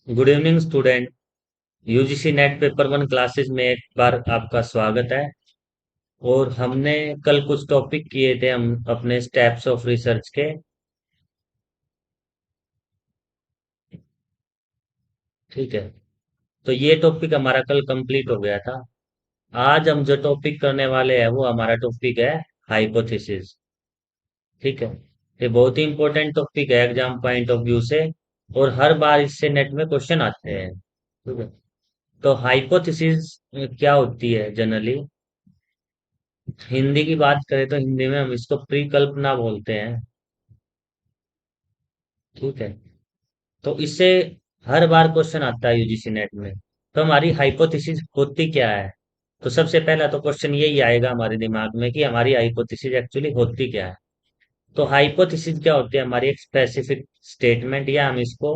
Good evening student. UGC net paper one classes में एक बार आपका स्वागत है। और हमने कल कुछ टॉपिक किए थे हम अपने स्टेप्स ऑफ रिसर्च के। ठीक है। तो ये टॉपिक हमारा कल कंप्लीट हो गया था। आज हम जो टॉपिक करने वाले हैं वो हमारा टॉपिक है हाइपोथेसिस। ठीक है। ये बहुत ही इंपॉर्टेंट टॉपिक है एग्जाम पॉइंट ऑफ व्यू से। और हर बार इससे नेट में क्वेश्चन आते हैं। ठीक है। तो हाइपोथेसिस क्या होती है जनरली? हिंदी की बात करें तो हिंदी में हम इसको परिकल्पना बोलते हैं। ठीक है। तो इससे हर बार क्वेश्चन आता है यूजीसी नेट में। तो हमारी हाइपोथेसिस होती क्या है? तो सबसे पहला तो क्वेश्चन यही आएगा हमारे दिमाग में कि हमारी हाइपोथेसिस एक्चुअली होती क्या है। तो हाइपोथेसिस क्या होती है? हमारी एक स्पेसिफिक स्टेटमेंट, या हम इसको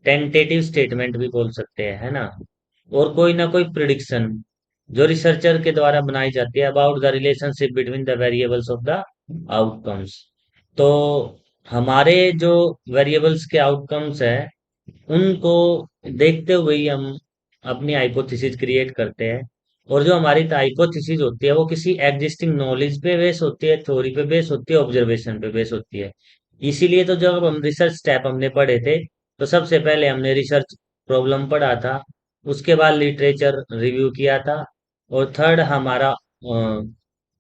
टेंटेटिव स्टेटमेंट भी बोल सकते हैं, है ना। और कोई ना कोई प्रिडिक्शन जो रिसर्चर के द्वारा बनाई जाती है about the relationship between the variables of the outcomes. तो हमारे जो वेरिएबल्स के आउटकम्स है उनको देखते हुए ही हम अपनी हाइपोथेसिस क्रिएट करते हैं। और जो हमारी हाइपोथेसिस होती है वो किसी एग्जिस्टिंग नॉलेज पे बेस होती है, थ्योरी पे बेस होती है, ऑब्जर्वेशन पे बेस होती है। इसीलिए तो जब हम रिसर्च स्टेप हमने पढ़े थे तो सबसे पहले हमने रिसर्च प्रॉब्लम पढ़ा था। उसके बाद लिटरेचर रिव्यू किया था। और थर्ड हमारा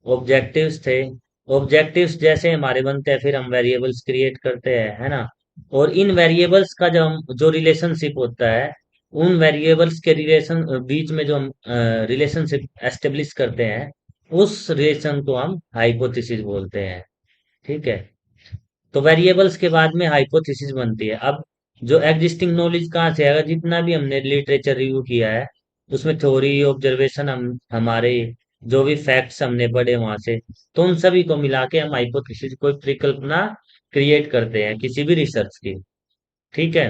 ऑब्जेक्टिव्स थे। ऑब्जेक्टिव्स जैसे हमारे बनते हैं फिर हम वेरिएबल्स क्रिएट करते हैं, है ना। और इन वेरिएबल्स का जो हम जो रिलेशनशिप होता है उन वेरिएबल्स के रिलेशन बीच में जो हम रिलेशनशिप एस्टेब्लिश करते हैं उस रिलेशन को हम हाइपोथेसिस बोलते हैं। ठीक है। तो वेरिएबल्स के बाद में हाइपोथेसिस बनती है। अब जो एग्जिस्टिंग नॉलेज कहाँ से आएगा? जितना भी हमने लिटरेचर रिव्यू किया है उसमें थ्योरी ऑब्जर्वेशन हम हमारे जो भी फैक्ट्स हमने पढ़े वहां से, तो उन सभी को मिला के हम हाइपोथेसिस कोई परिकल्पना क्रिएट करते हैं किसी भी रिसर्च की। ठीक है।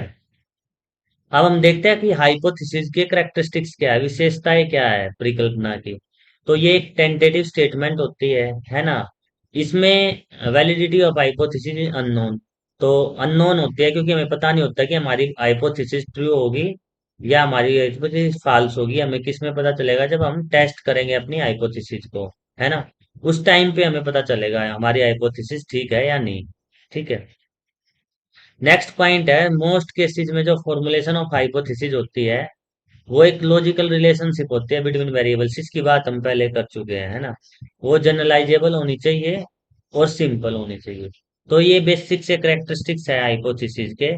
अब हम देखते हैं कि हाइपोथेसिस के करैक्टरिस्टिक्स क्या है, विशेषताएं क्या है परिकल्पना की। तो ये एक टेंटेटिव स्टेटमेंट होती है ना। इसमें validity of hypothesis is unknown. तो अननोन होती है क्योंकि हमें पता नहीं होता कि हमारी हाइपोथेसिस ट्रू होगी या हमारी हाइपोथेसिस फाल्स होगी। हमें किस में पता चलेगा? जब हम टेस्ट करेंगे अपनी हाइपोथेसिस को, है ना। उस टाइम पे हमें पता चलेगा हमारी हाइपोथेसिस ठीक है या नहीं। ठीक है। नेक्स्ट पॉइंट है, मोस्ट केसेस में जो फॉर्मुलेशन ऑफ हाइपोथेसिस होती है वो एक लॉजिकल रिलेशनशिप होती है बिटवीन वेरिएबल्स। इसकी बात हम पहले कर चुके हैं, है ना। वो जनरलाइजेबल होनी चाहिए और सिंपल होनी चाहिए। तो ये बेसिक से करेक्टरिस्टिक्स है हाइपोथेसिस के।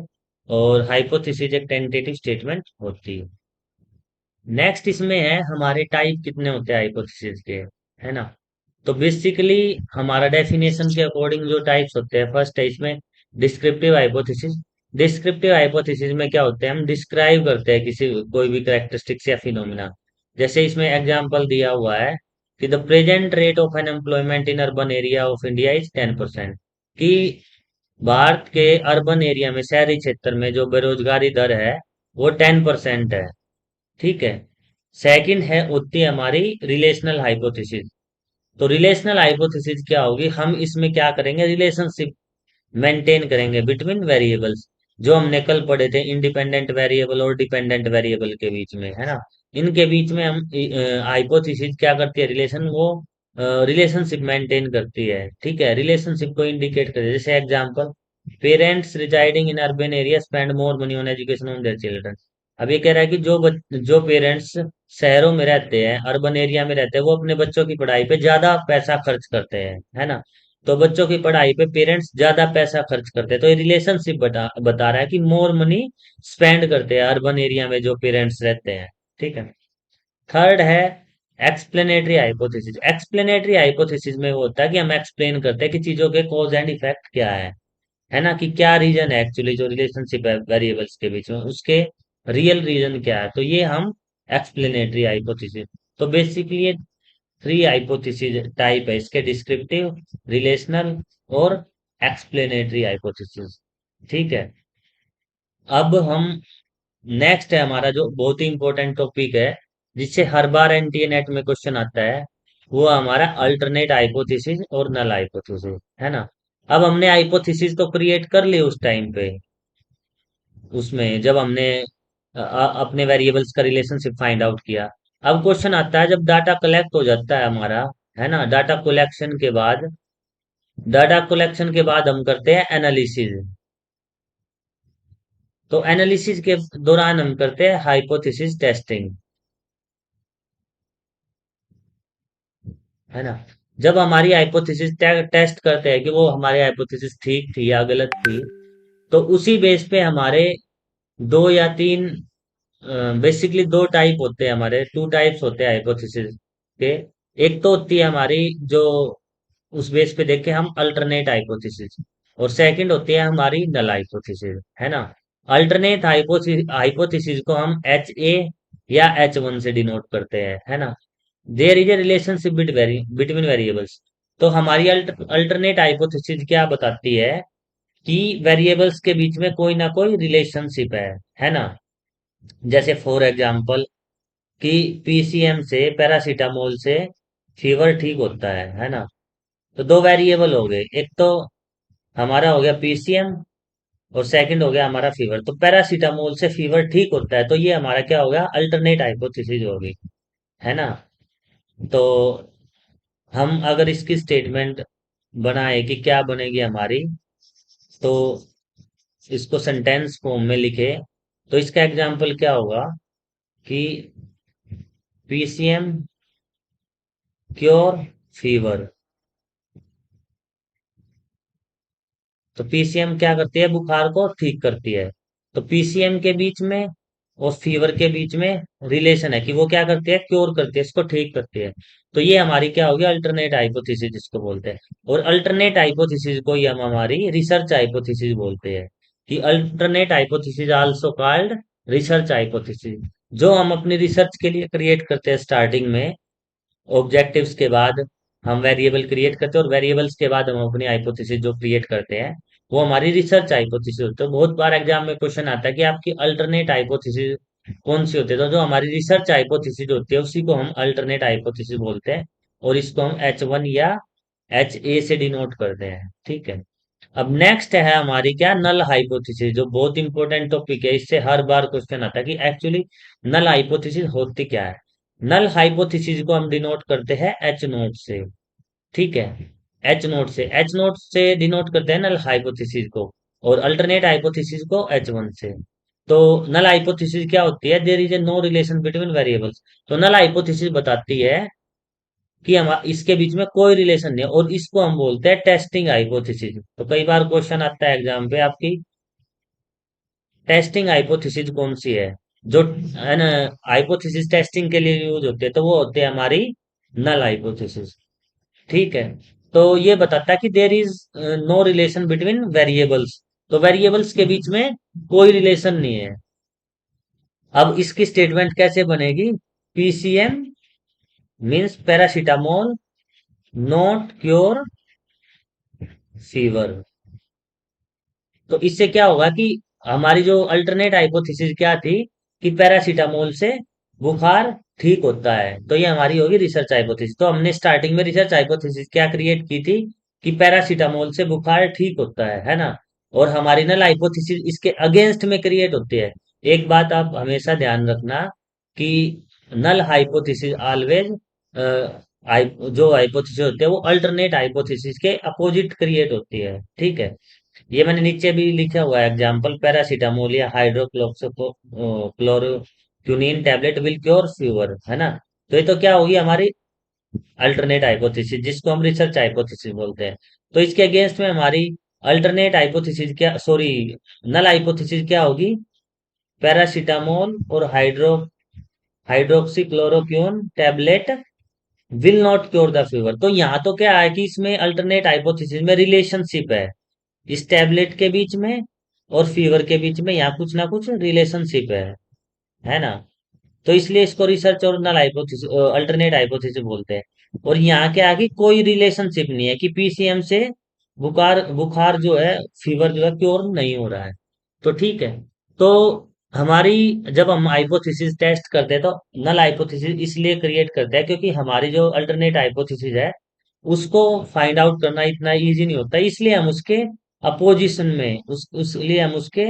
और हाइपोथेसिस एक टेंटेटिव स्टेटमेंट होती है। नेक्स्ट इसमें है हमारे टाइप कितने होते हैं हाइपोथेसिस के, है ना। तो बेसिकली हमारा डेफिनेशन के अकॉर्डिंग जो टाइप्स होते हैं, फर्स्ट है इसमें डिस्क्रिप्टिव हाइपोथेसिस। डिस्क्रिप्टिव हाइपोथेसिस में क्या होते हैं? हम डिस्क्राइब करते हैं किसी कोई भी करेक्टरिस्टिक्स या फिनोमिना। जैसे इसमें एग्जांपल दिया हुआ है कि the present rate of unemployment in urban area of India is 10%। कि भारत के अर्बन एरिया में, शहरी क्षेत्र में जो बेरोजगारी दर है वो 10% है। ठीक है। सेकंड है होती है हमारी रिलेशनल हाइपोथेसिस। तो रिलेशनल हाइपोथेसिस क्या होगी? हम इसमें क्या करेंगे? रिलेशनशिप मेंटेन करेंगे बिटवीन वेरिएबल्स। जो हमने कल पढ़े थे इंडिपेंडेंट वेरिएबल और डिपेंडेंट वेरिएबल के बीच में, है ना। इनके बीच में हम हाइपोथेसिस क्या करती है? रिलेशन वो रिलेशनशिप मेंटेन करती है। ठीक है। रिलेशनशिप को इंडिकेट करती है। जैसे example, parents residing in urban area spend more money on education on their children. अब ये कह रहा है कि जो पेरेंट्स शहरों में रहते हैं, अर्बन एरिया में रहते हैं, वो अपने बच्चों की पढ़ाई पे ज्यादा पैसा खर्च करते हैं, है ना। तो बच्चों की पढ़ाई पे पेरेंट्स ज्यादा पैसा खर्च करते हैं। तो ये रिलेशनशिप बता रहा है कि मोर मनी स्पेंड करते हैं अर्बन एरिया में जो पेरेंट्स रहते हैं। ठीक है। थर्ड है एक्सप्लेनेटरी हाइपोथेसिस। एक्सप्लेनेटरी हाइपोथेसिस में वो होता है कि हम एक्सप्लेन करते हैं कि चीजों के कॉज एंड इफेक्ट क्या है ना। कि क्या रीजन है एक्चुअली जो रिलेशनशिप है वेरिएबल्स के बीच में, उसके रियल रीजन क्या है। तो ये हम एक्सप्लेनेटरी हाइपोथेसिस। तो बेसिकली ये थ्री हाइपोथेसिस टाइप है इसके, डिस्क्रिप्टिव, रिलेशनल और एक्सप्लेनेटरी हाइपोथेसिस। ठीक है। अब हम नेक्स्ट है हमारा जो बहुत ही इंपॉर्टेंट टॉपिक है जिससे हर बार एनटीए नेट में क्वेश्चन आता है, वो हमारा अल्टरनेट हाइपोथेसिस और नल हाइपोथेसिस, है ना। अब हमने हाइपोथेसिस तो क्रिएट कर ली उस टाइम पे, उसमें जब हमने अपने वेरिएबल्स का रिलेशनशिप फाइंड आउट किया। अब क्वेश्चन आता है जब डाटा कलेक्ट हो जाता है हमारा, है ना, डाटा कलेक्शन के बाद हम करते हैं एनालिसिस। तो एनालिसिस के दौरान हम करते हैं हाइपोथेसिस टेस्टिंग, है ना। जब हमारी हाइपोथेसिस टेस्ट करते हैं कि वो हमारी हाइपोथेसिस ठीक थी या गलत थी, तो उसी बेस पे हमारे दो या तीन, बेसिकली दो टाइप होते हैं हमारे, टू टाइप्स होते हैं हाइपोथेसिस के। एक तो होती है हमारी जो उस बेस पे देख के हम अल्टरनेट हाइपोथेसिस, और सेकंड होती है हमारी नल हाइपोथेसिस, है ना। अल्टरनेट हाइपोथेसिस को हम HA या H1 से डिनोट करते हैं, है ना। There is a relationship between variables. तो हमारी अल्टरनेट हाइपोथेसिस क्या बताती है कि वेरिएबल्स के बीच में कोई ना कोई रिलेशनशिप है ना। जैसे फॉर एग्जांपल कि PCM से, पैरासीटामोल से फीवर ठीक होता है ना। तो दो वेरिएबल हो गए, एक तो हमारा हो गया PCM और सेकंड हो गया हमारा फीवर। तो पैरासीटामोल से फीवर ठीक होता है, तो ये हमारा क्या हो गया, अल्टरनेट हाइपोथेसिस हो गई, है ना। तो हम अगर इसकी स्टेटमेंट बनाए कि क्या बनेगी हमारी, तो इसको सेंटेंस फॉर्म में लिखे, तो इसका एग्जाम्पल क्या होगा कि PCM क्योर फीवर। तो PCM क्या करती है, बुखार को ठीक करती है। तो PCM के बीच में और फीवर के बीच में रिलेशन है कि वो क्या करती है, क्योर करती है, इसको ठीक करती है। तो ये हमारी क्या होगी, अल्टरनेट हाइपोथेसिस जिसको बोलते हैं। और अल्टरनेट हाइपोथेसिस को ही हम हमारी रिसर्च हाइपोथेसिस बोलते हैं, कि alternate hypothesis also called research hypothesis. जो हम अपनी रिसर्च के लिए क्रिएट करते हैं स्टार्टिंग में, ऑब्जेक्टिव्स के बाद हम वेरिएबल क्रिएट करते हैं, और वेरिएबल्स के बाद हम अपनी हाइपोथेसिस जो क्रिएट करते हैं, वो हमारी रिसर्च हाइपोथेसिस होती है। बहुत बार एग्जाम में क्वेश्चन आता है कि आपकी अल्टरनेट हाइपोथेसिस कौन सी होती है, तो जो हमारी रिसर्च हाइपोथेसिस होती है उसी को हम अल्टरनेट हाइपोथेसिस बोलते हैं, और इसको हम H1 या HA से डिनोट करते हैं, ठीक है। अब नेक्स्ट है हमारी क्या, नल हाइपोथेसिस, जो बहुत इंपॉर्टेंट टॉपिक है। इससे हर बार क्वेश्चन आता है कि एक्चुअली नल हाइपोथेसिस होती क्या है। नल हाइपोथेसिस को हम डिनोट करते हैं H नोट से, ठीक है। H नोट से डिनोट करते हैं नल हाइपोथेसिस को, और अल्टरनेट हाइपोथेसिस को H1 से। तो नल हाइपोथेसिस क्या होती है, there is a no relation between variables. तो नल हाइपोथेसिस बताती है कि हम इसके बीच में कोई रिलेशन नहीं है, और इसको हम बोलते हैं टेस्टिंग हाइपोथेसिस। तो कई बार क्वेश्चन आता है एग्जाम पे आपकी, टेस्टिंग हाइपोथेसिस कौन सी है, जो है ना हाइपोथेसिस टेस्टिंग के लिए यूज होते हैं, तो वो होते हैं हमारी नल हाइपोथेसिस, ठीक है। तो ये बताता है कि there is no relation between variables. तो वेरिएबल्स के बीच में कोई रिलेशन नहीं है। अब इसकी स्टेटमेंट कैसे बनेगी, PCM means paracetamol not cure fever. तो इससे क्या होगा कि हमारी जो अल्टरनेट हाइपोथेसिस क्या थी, कि पैरासीटामोल से बुखार ठीक होता है, तो ये हमारी होगी रिसर्च हाइपोथेसिस। तो हमने स्टार्टिंग में रिसर्च हाइपोथेसिस क्या क्रिएट की थी, कि पैरासीटामोल से बुखार ठीक होता है ना। और हमारी नल हाइपोथेसिस इसके अगेंस्ट में क्रिएट होती है। एक बात आप हमेशा ध्यान रखना कि नल हाइपोथेसिस ऑलवेज, जो हाइपोथेसिस होती है वो अल्टरनेट हाइपोथेसिस के अपोजिट क्रिएट होती है, ठीक है। ये मैंने नीचे भी लिखा हुआ है एग्जाम्पल, पैरासीटामोल या हाइड्रोक्लोरोक्विनीन टैबलेट विल क्योर फीवर, है ना। तो ये तो क्या होगी हमारी अल्टरनेट हाइपोथेसिस, जिसको हम रिसर्च हाइपोथेसिस बोलते हैं। तो इसके अगेंस्ट में हमारी अल्टरनेट हाइपोथेसिस क्या, सॉरी, नल हाइपोथेसिस क्या होगी, पैरासीटामोल और hydroxychloroquine tablet will not cure the fever. तो यहाँ तो क्या है कि इसमें अल्टरनेट हाइपोथेसिस में रिलेशनशिप है, इस टैबलेट के बीच में और फीवर के बीच में यहाँ कुछ ना कुछ रिलेशनशिप है ना। तो इसलिए इसको रिसर्च और नल हाइपोथेसिस, अल्टरनेट हाइपोथेसिस बोलते हैं। और यहाँ क्या है कि कोई रिलेशनशिप नहीं है कि PCM से बुखार बुखार जो है, फीवर जो है क्योर नहीं हो रहा है। तो ठीक है। तो हमारी, जब हम हाइपोथेसिस टेस्ट करते हैं तो नल हाइपोथेसिस इसलिए क्रिएट करते हैं क्योंकि हमारी जो अल्टरनेट हाइपोथेसिस है उसको फाइंड आउट करना इतना इजी नहीं होता, इसलिए हम उसके अपोजिशन में, उसलिए हम उसके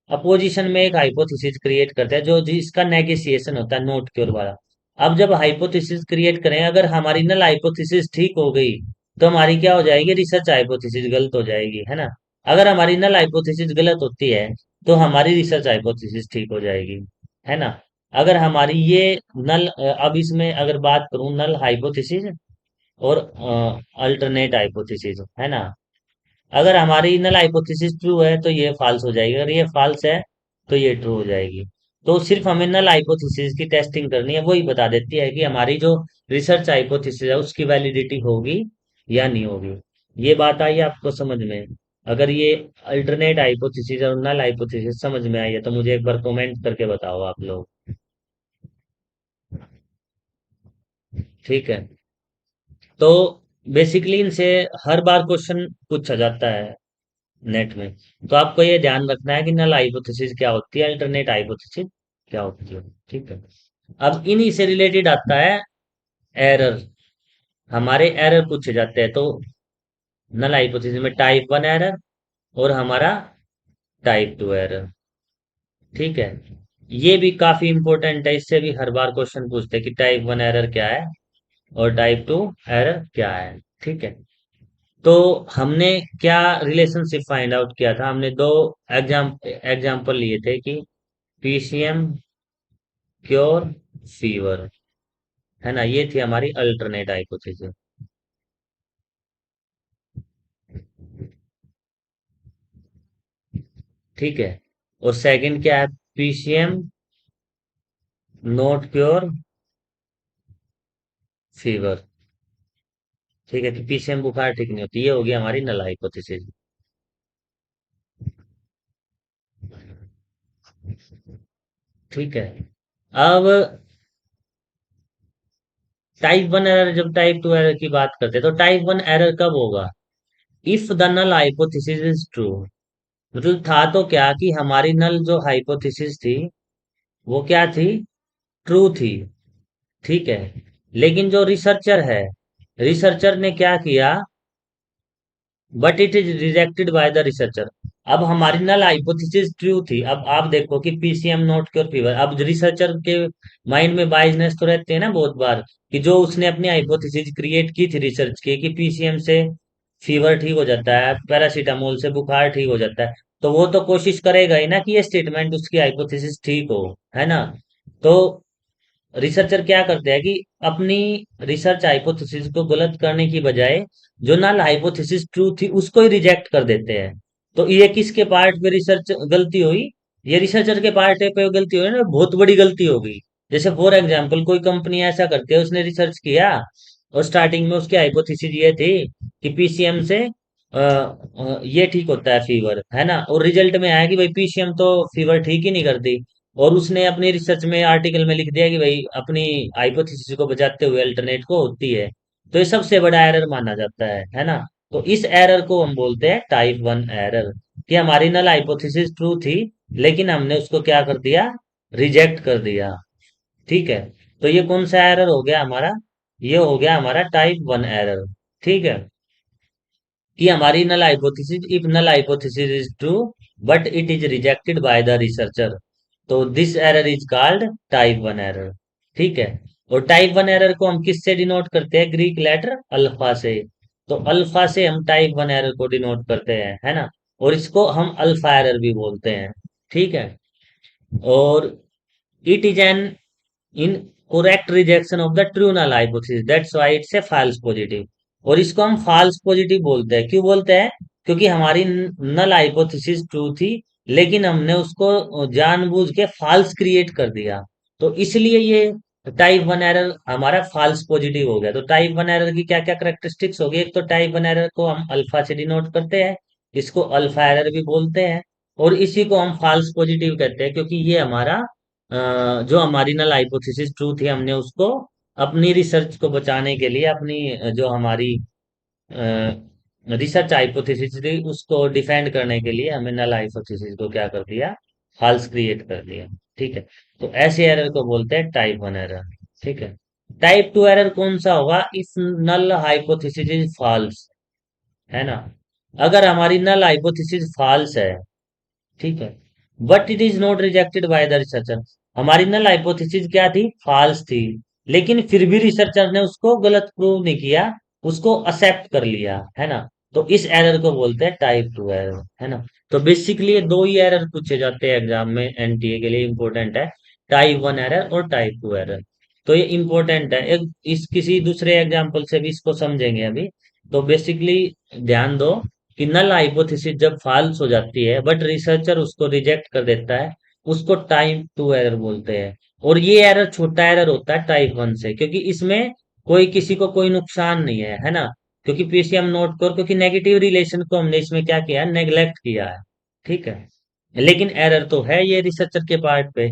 अपोजिशन में एक हाइपोथेसिस क्रिएट करते हैं जो जिसका नेगेशिएशन होता है नोट क्योर वाला। अब जब हाइपोथेसिस क्रिएट करें, अगर हमारी नल हाइपोथेसिस ठीक हो गई तो हमारी क्या हो जाएगी, रिसर्च हाइपोथेसिस गलत हो जाएगी, है ना। अगर हमारी नल हाइपोथेसिस गलत होती है तो हमारी रिसर्च हाइपोथेसिस ठीक हो जाएगी, है ना। अगर हमारी ये नल अब इसमें अगर बात करूं नल हाइपोथेसिस और अल्टरनेट हाइपोथेसिस, है ना। अगर हमारी नल हाइपोथेसिस ट्रू है तो ये फॉल्स हो जाएगी, अगर ये फॉल्स है तो ये ट्रू हो जाएगी। तो सिर्फ हमें नल हाइपोथेसिस की टेस्टिंग करनी है, वही बता देती है कि हमारी जो रिसर्च हाइपोथेसिस है उसकी वैलिडिटी होगी या नहीं होगी। ये बात आई आपको समझ में? अगर ये अल्टरनेट हाइपोथेसिस और नल हाइपोथेसिस समझ में आई है तो मुझे एक बार कमेंट करके बताओ आप लोग। ठीक है। तो बेसिकली इनसे हर बार क्वेश्चन पूछा जाता है नेट में। तो आपको ये ध्यान रखना है कि नल हाइपोथेसिस क्या होती है, अल्टरनेट हाइपोथेसिस क्या होती है। ठीक है। अब इन्हीं से रिलेटेड आता है एरर। हमारे एरर पूछे जाते हैं तो नल हाइपोथेसिस में टाइप वन एरर और हमारा टाइप टू एरर। ठीक है। ये भी काफी इंपॉर्टेंट है, इससे भी हर बार क्वेश्चन पूछते हैं कि टाइप वन एरर क्या है और टाइप टू एरर क्या है। ठीक है। तो हमने क्या रिलेशनशिप फाइंड आउट किया था, हमने दो एग्जाम्पल लिए थे कि पीसीएम क्योर फीवर, है ना। ये थी हमारी अल्टरनेट हाइपोथेसिस। ठीक है। और सेकंड क्या है, पीसीएम नॉट क्योर फीवर। ठीक है, कि पीसीएम बुखार ठीक नहीं होती, ये होगी हमारी नल हाइपोथेसिस। ठीक है। अब टाइप वन एरर, जब टाइप टू एरर की बात करते हैं तो टाइप वन एरर कब होगा, if the null hypothesis is true. मतलब था तो क्या कि हमारी नल जो हाइपोथेसिस थी वो क्या थी, ट्रू थी। ठीक है। लेकिन जो रिसर्चर है, रिसर्चर ने क्या किया, but it is rejected by the researcher. अब हमारी नल हाइपोथेसिस ट्रू थी, अब आप देखो कि पीसीएम नॉट क्योर फीवर। अब रिसर्चर के माइंड में बायसनेस तो रहते हैं ना बहुत बार, कि जो उसने अपनी हाइपोथेसिस क्रिएट की थी रिसर्च की कि पीसीएम से फीवर ठीक हो जाता है, पैरासीटामोल से बुखार ठीक हो जाता है, तो वो तो कोशिश करेगा ही ना कि ये स्टेटमेंट उसकी हाइपोथेसिस ठीक हो, है ना। तो रिसर्चर क्या करते हैं कि अपनी रिसर्च हाइपोथेसिस को गलत करने की बजाय जो नल हाइपोथेसिस ट्रू थी उसको ही रिजेक्ट कर देते हैं। तो ये किसके पार्ट पे रिसर्च गलती हुई, ये रिसर्चर के पार्ट पे गलती हुई ना, बहुत बड़ी गलती हो गई। जैसे फॉर एग्जांपल कोई कंपनी ऐसा करती है, उसने रिसर्च किया और स्टार्टिंग में उसकी हाइपोथेसिस ये थी कि पीसीएम से ये ठीक होता है फीवर, है ना। और रिजल्ट में आया कि भाई पीसीएम तो फीवर ठीक ही नहीं करती। और उसने अपनी रिसर्च में आर्टिकल में लिख दिया कि भाई अपनी हाइपोथेसिस को बचाते हुए अल्टरनेट को होती है। तो ये सबसे बड़ा एरर माना जाता है ना। तो इस एरर को हम बोलते हैं टाइप वन एरर, कि हमारी नल हाइपोथेसिस ट्रू थी लेकिन हमने उसको क्या कर दिया, रिजेक्ट कर दिया। ठीक है। तो ये कौन सा एरर हो गया हमारा, ये हो गया हमारा टाइप वन एरर। ठीक है। कि हमारी null hypothesis, if null hypothesis is true but it is rejected by the researcher, तो this error is called type one error. ठीक है। और टाइप वन एरर को हम किससे डिनोट करते हैं, ग्रीक लेटर अल्फा से। तो अल्फा से हम टाइप वन एरर को डिनोट करते हैं, है ना। और इसको हम अल्फा एरर भी बोलते हैं। ठीक है। और it is an incorrect rejection of the true null hypothesis, that's why it's a false positive. और इसको हम फॉल्स पॉजिटिव बोलते हैं, क्यों बोलते हैं, क्योंकि हमारी नल हाइपोथेसिस ट्रू थी लेकिन हमने उसको जानबूझ के फॉल्स क्रिएट कर दिया। तो इसलिए ये टाइप वन एरर हमारा फॉल्स पॉजिटिव हो गया। तो टाइप वन एरर की क्या क्या करेक्टरिस्टिक्स होगी, एक तो टाइप वन एरर को हम अल्फा से डिनोट करते हैं, इसको अल्फा एरर भी बोलते हैं। और इसी को हम फॉल्स पॉजिटिव कहते हैं क्योंकि ये हमारा जो हमारी नल हाइपोथेसिस ट्रू थी हमने उसको अपनी रिसर्च को बचाने के लिए, अपनी जो हमारी रिसर्च हाइपोथेसिस थी उसको डिफेंड करने के लिए हमने नल हाइपोथेसिस को क्या कर दिया, फॉल्स क्रिएट कर दिया। ठीक है। तो ऐसे एरर को बोलते हैं टाइप वन एरर। ठीक है। टाइप टू एरर कौन सा होगा, if null hypothesis is false, है ना। अगर हमारी नल हाइपोथेसिस फॉल्स है, ठीक है, but it is not rejected by the researcher. हमारी नल हाइपोथेसिस क्या थी, फॉल्स थी, लेकिन फिर भी रिसर्चर ने उसको गलत प्रूव नहीं किया, उसको एक्सेप्ट कर लिया, है ना। तो इस एरर को बोलते हैं टाइप टू एरर, है ना। तो बेसिकली ये दो ही एरर पूछे जाते हैं एग्जाम में, एनटीए के लिए इंपॉर्टेंट है, टाइप वन एरर और टाइप टू एरर। तो ये इंपॉर्टेंट है, एक इस किसी दूसरे एग्जाम्पल से भी इसको समझेंगे अभी। तो बेसिकली ध्यान दो कि नल हाइपोथेसिस जब फॉल्स हो जाती है बट रिसर्चर उसको रिजेक्ट कर देता है, उसको टाइप टू एरर बोलते हैं। और ये एरर छोटा एरर होता है टाइप वन से, क्योंकि इसमें कोई किसी को कोई नुकसान नहीं है ना। क्योंकि पीसीएम नोट कर, क्योंकि नेगेटिव रिलेशन को हमने इसमें क्या किया है, नेग्लेक्ट किया है। ठीक है, लेकिन एरर तो है ये रिसर्चर के पार्ट पे।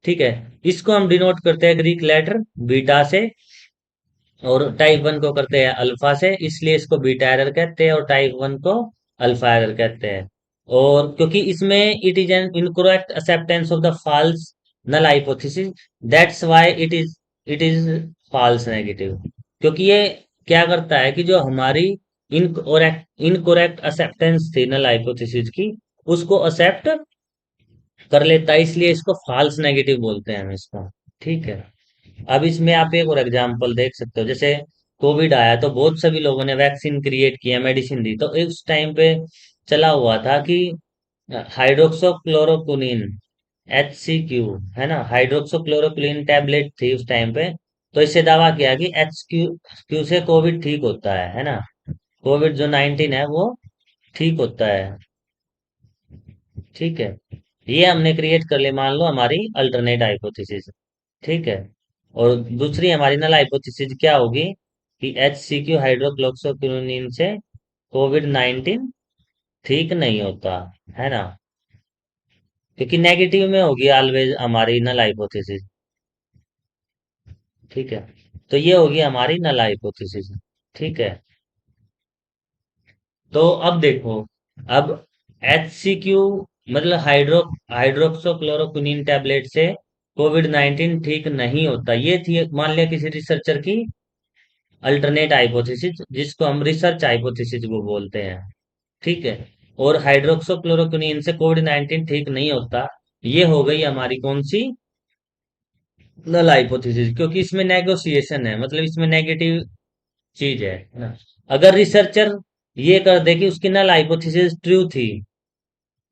ठीक है, इसको हम डिनोट करते हैं ग्रीक लेटर बीटा से, और टाइप वन को करते हैं अल्फा से, इसलिए इसको बीटा एरर कहते हैं, और टाइप वन को अल्फा एरर कहते हैं। और क्योंकि इसमें it is an incorrect acceptance of the false null hypothesis, that's why it is false negative. क्योंकि ये क्या करता है कि जो हमारी इनकोरेक्ट एक्सेप्टेंस थी नल हाइपोथेसिस की, उसको एक्सेप्ट कर लेता है, इसलिए इसको फॉल्स नेगेटिव बोलते हैं हम इसको। ठीक है, अब इसमें आप एक और एग्जांपल देख सकते हो, जैसे कोविड आया तो बहुत सभी लोगों ने वैक्सीन क्रिएट किया, मेडिसिन दी, तो उस टाइम पे चला हुआ था कि हाइड्रोक्सोक्लोरोक्विनीन, HCQ, है ना, हाइड्रोक्सोक्लोरोक्विनीन टैबलेट थी उस टाइम पे। तो इससे दावा किया कि HCQ से कोविड ठीक होता है ना, कोविड जो 19 है वो ठीक होता है। ठीक है, ये हमने क्रिएट कर लिया, मान लो हमारी अल्टरनेट हाइपोथेसिस। ठीक है, और दूसरी हमारी नल हाइपोथेसिस क्या होगी कि HCQ हाइड्रोक्लोक्सोक्विनोन से कोविड 19 ठीक नहीं होता, है ना, क्योंकि नेगेटिव में होगी ऑलवेज हमारी नल हाइपोथेसिस। ठीक है, तो ये होगी हमारी नल हाइपोथेसिस। ठीक है, तो अब देखो, अब HCQ मतलब हाइड्रोक्सोक्लोरोक्विनीन टैबलेट से कोविड 19 ठीक नहीं होता, ये थी मान लिया किसी रिसर्चर की अल्टरनेट हाइपोथेसिस, जिसको हम रिसर्च हाइपोथेसिस वो बोलते हैं। ठीक है, और हाइड्रोक्सोक्लोरोक्विनीन से कोविड 19 ठीक नहीं होता, ये हो गई हमारी कौन सी, नल हाइपोथेसिस, क्योंकि इसमें नेगोशिएशन है, मतलब इसमें नेगेटिव चीज है ना। अगर रिसर्चर ये कर दे कि उसकी नल हाइपोथेसिस ट्रू थी,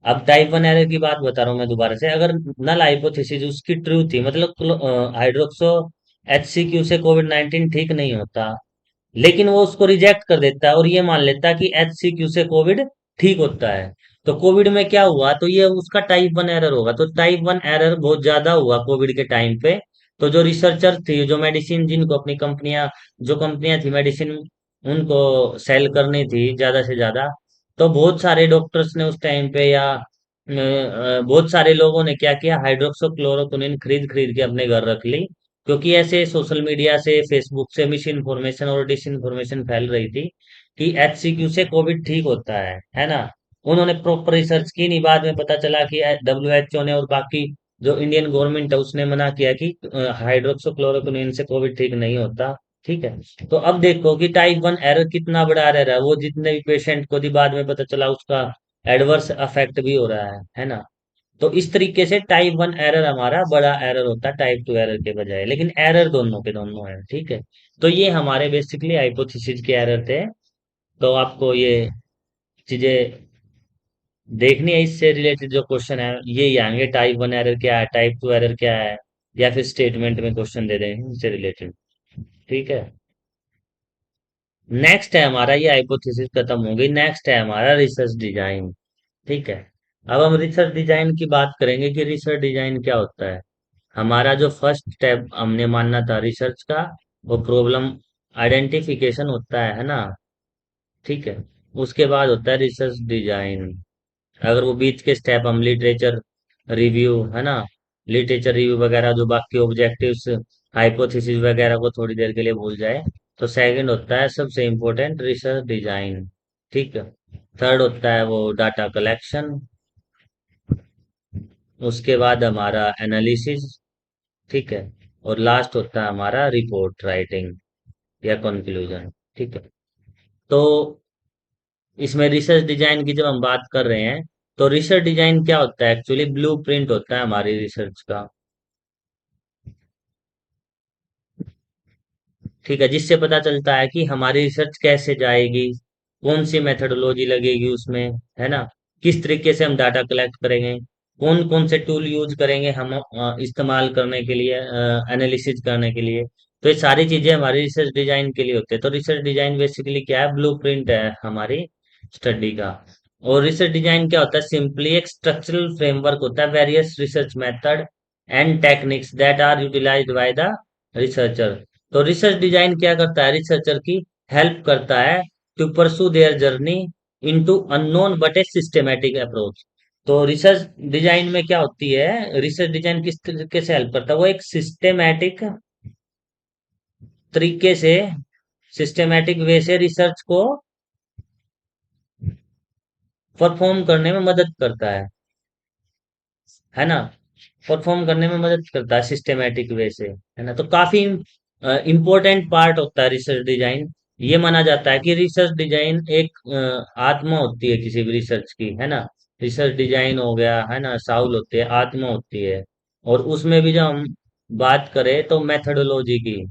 अब टाइप वन एरर की बात बता रहा हूँ मैं दोबारा से, अगर नल हाइपोथेसिस उसकी ट्रू थी, मतलब हाइड्रोक्सो HCQ से कोविड 19 ठीक नहीं होता, लेकिन वो उसको रिजेक्ट कर देता है और ये मान लेता है कि HCQ से कोविड ठीक होता है, तो कोविड में क्या हुआ, तो ये उसका टाइप वन एरर होगा। तो टाइप वन एरर बहुत ज्यादा हुआ कोविड के टाइम पे। तो जो रिसर्चर थी, जो मेडिसिन जिनको अपनी कंपनियां, जो कंपनियां थी मेडिसिन उनको सेल करनी थी ज्यादा से ज्यादा, तो बहुत सारे डॉक्टर्स ने उस टाइम पे या बहुत सारे लोगों ने क्या किया, हाइड्रोक्सोक्लोरोक्विनीन खरीद खरीद के अपने घर रख ली। क्योंकि ऐसे सोशल मीडिया से, फेसबुक से मिस इन्फॉर्मेशन और डिस इन्फॉर्मेशन फैल रही थी कि HCQ से कोविड ठीक होता है ना। उन्होंने प्रॉपर रिसर्च की नहीं, बाद में पता चला कि WHO ने और बाकी जो इंडियन गवर्नमेंट है उसने मना किया कि हाइड्रोक्सोक्लोरोक्विनीन से कोविड ठीक नहीं होता। ठीक है, तो अब देखो कि टाइप वन एरर कितना बड़ा एरर है, वो जितने भी पेशेंट को भी बाद में पता चला उसका एडवर्स अफेक्ट भी हो रहा है ना। तो इस तरीके से टाइप वन एरर हमारा बड़ा एरर होता है टाइप टू एरर के बजाय, लेकिन एरर दोनों के दोनों है। ठीक है, तो ये हमारे बेसिकली हाइपोथेसिस के एरर थे। तो आपको ये चीजें देखनी है, इससे रिलेटेड जो क्वेश्चन है ये आएंगे, टाइप वन एरर क्या है, टाइप टू एरर क्या है, या फिर स्टेटमेंट में क्वेश्चन दे देंगे इससे रिलेटेड। ठीक है, नेक्स्ट है हमारा, ये हाइपोथेसिस खत्म हो गई, नेक्स्ट है हमारा रिसर्च डिजाइन। ठीक है, अब हम रिसर्च डिजाइन की बात करेंगे कि रिसर्च डिजाइन क्या होता है। हमारा जो फर्स्ट स्टेप हमने मानना था रिसर्च का, वो प्रॉब्लम आइडेंटिफिकेशन होता है ना। ठीक है, उसके बाद होता है रिसर्च डिजाइन। अगर वो बीच के स्टेप हम लिटरेचर रिव्यू, है ना, लिटरेचर रिव्यू वगैरह जो बाकी ऑब्जेक्टिव्स, हाइपोथेसिस वगैरह को थोड़ी देर के लिए भूल जाए, तो सेकंड होता है सबसे इम्पोर्टेंट रिसर्च डिजाइन। ठीक है, थर्ड होता है वो डाटा कलेक्शन, उसके बाद हमारा एनालिसिस। ठीक है, और लास्ट होता है हमारा रिपोर्ट राइटिंग या कंक्लूजन। ठीक है, तो इसमें रिसर्च डिजाइन की जब हम बात कर रहे हैं, तो रिसर्च डिजाइन क्या होता है? एक्चुअली ब्लूप्रिंट होता है हमारी रिसर्च का। ठीक है, जिससे पता चलता है कि हमारी रिसर्च कैसे जाएगी, कौन सी मेथोडोलॉजी लगेगी उसमें, है ना, किस तरीके से हम डाटा कलेक्ट करेंगे, कौन कौन से टूल यूज करेंगे हम इस्तेमाल करने के लिए, एनालिसिस करने के लिए। तो ये सारी चीजें हमारी रिसर्च डिजाइन के लिए होती है। तो रिसर्च डिजाइन बेसिकली क्या है? ब्लूप्रिंट है हमारी स्टडी का। और रिसर्च डिजाइन क्या होता है? सिंपली एक स्ट्रक्चरल फ्रेमवर्क होता है, various research method and techniques that are utilized by the researcher. तो रिसर्च डिजाइन क्या करता है? रिसर्चर की हेल्प करता है to pursue their journey into unknown but a systematic approach. तो रिसर्च डिजाइन में क्या होती है? रिसर्च डिजाइन किस तरीके से हेल्प करता है? वो एक सिस्टमेटिक तरीके से, सिस्टमेटिक वे से रिसर्च को परफॉर्म करने में मदद करता है ना, परफॉर्म करने में मदद करता है सिस्टमेटिक वे से, है ना। तो काफी इम्पोर्टेंट पार्ट होता है रिसर्च डिजाइन। ये माना जाता है कि रिसर्च डिजाइन एक आत्मा होती है किसी भी रिसर्च की, है ना। रिसर्च डिजाइन हो गया, है ना, साउल होती है, आत्मा होती है। और उसमें भी जब हम बात करें तो मेथोडोलॉजी की,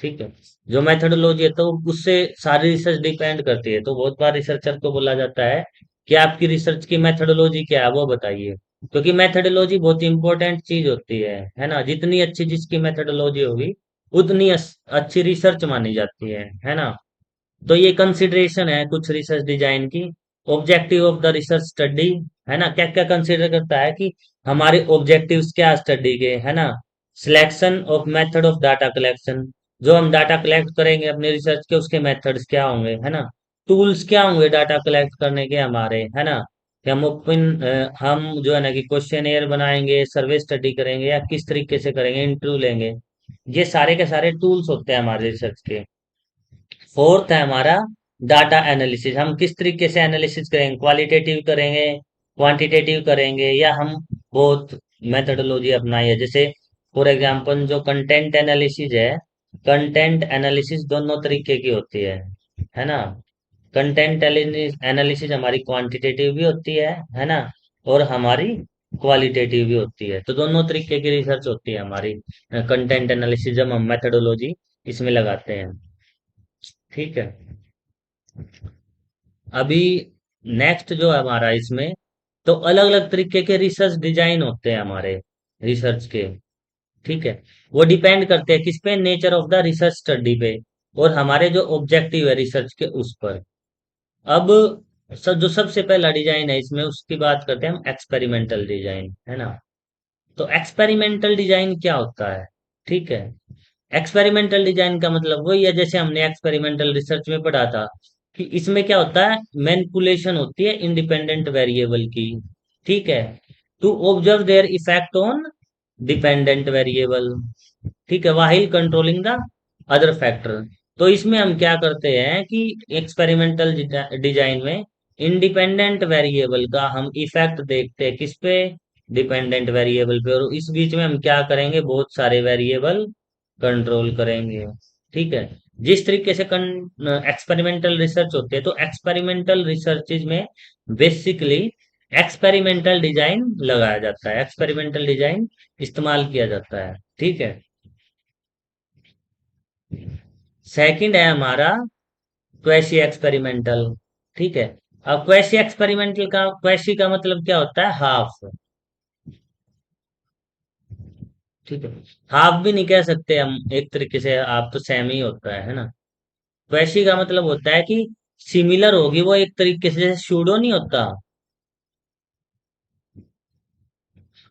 ठीक है, जो मेथोडोलॉजी है तो उससे सारी रिसर्च डिपेंड करती है। तो बहुत बार रिसर्चर को बोला जाता है कि आपकी रिसर्च की मेथोडोलॉजी क्या है, वो बताइए। क्योंकि मेथोडोलॉजी बहुत इंपॉर्टेंट चीज होती है ना। जितनी अच्छी जिसकी मेथोडोलॉजी होगी, उतनी अच्छी रिसर्च मानी जाती है ना। तो ये कंसिडरेशन है कुछ रिसर्च डिजाइन की। Objective of the research study, है ना, क्या क्या कंसिडर करता है कि हमारे ऑब्जेक्टिव्स क्या स्टडी के, है ना। Selection of method of data collection, जो हम डाटा कलेक्ट करेंगे अपने रिसर्च के, उसके मेथड्स क्या होंगे, है ना। टूल्स क्या होंगे डाटा कलेक्ट करने के हमारे, है ना। कि हम हम जो है ना कि क्वेश्चन बनाएंगे, सर्वे स्टडी करेंगे, या किस तरीके से करेंगे, इंटरव्यू लेंगे। ये सारे के सारे टूल्स होते हैं हमारे रिसर्च के। फोर्थ है हमारा डाटा एनालिसिस। हम किस तरीके से एनालिसिस करेंगे, क्वालिटेटिव करेंगे, क्वांटिटेटिव करेंगे, या हम बहुत मेथोडोलॉजी अपनाई है। जैसे फॉर एग्जांपल जो कंटेंट एनालिसिस है, कंटेंट एनालिसिस दोनों तरीके की होती है ना। कंटेंट एनालिसिस हमारी क्वांटिटेटिव भी होती है ना, और हमारी क्वालिटेटिव भी होती है। तो दोनों तरीके की रिसर्च होती है हमारी। कंटेंट एनालिसिस जब हम मेथोडोलॉजी इसमें लगाते हैं, ठीक है। अभी नेक्स्ट जो है हमारा इसमें, तो अलग अलग तरीके के रिसर्च डिजाइन होते हैं हमारे रिसर्च के, ठीक है। वो डिपेंड करते हैं किस पे? Nature of the research study पे, और हमारे जो ऑब्जेक्टिव है रिसर्च के उस पर। अब जो सबसे पहला डिजाइन है इसमें, उसकी बात करते हैं हम, एक्सपेरिमेंटल डिजाइन, है ना। तो एक्सपेरिमेंटल डिजाइन क्या होता है? ठीक है, एक्सपेरिमेंटल डिजाइन का मतलब वही है जैसे हमने एक्सपेरिमेंटल रिसर्च में पढ़ा था, कि इसमें क्या होता है? मैनिपुलेशन होती है इंडिपेंडेंट वेरिएबल की, ठीक है, to observe their effect on dependent variable, ठीक है, while controlling the other factor. तो इसमें हम क्या करते हैं कि एक्सपेरिमेंटल डिजाइन में इंडिपेंडेंट वेरिएबल का हम इफेक्ट देखते हैं किस पे? डिपेंडेंट वेरिएबल पे। और इस बीच में हम क्या करेंगे? बहुत सारे वेरिएबल कंट्रोल करेंगे, ठीक है। जिस तरीके से एक्सपेरिमेंटल रिसर्च होते हैं, तो एक्सपेरिमेंटल रिसर्चेज में बेसिकली एक्सपेरिमेंटल डिजाइन लगाया जाता है, एक्सपेरिमेंटल डिजाइन इस्तेमाल किया जाता है, ठीक है। सेकंड है हमारा क्वेशी एक्सपेरिमेंटल, ठीक है। अब क्वेशी एक्सपेरिमेंटल का, क्वेशी का मतलब क्या होता है? हाफ, ठीक है। हाफ भी नहीं कह सकते हम, एक तरीके से आप तो सेम ही होता है ना। क्वेशी का मतलब होता है कि सिमिलर होगी वो, एक तरीके से जैसे सूडो नहीं होता,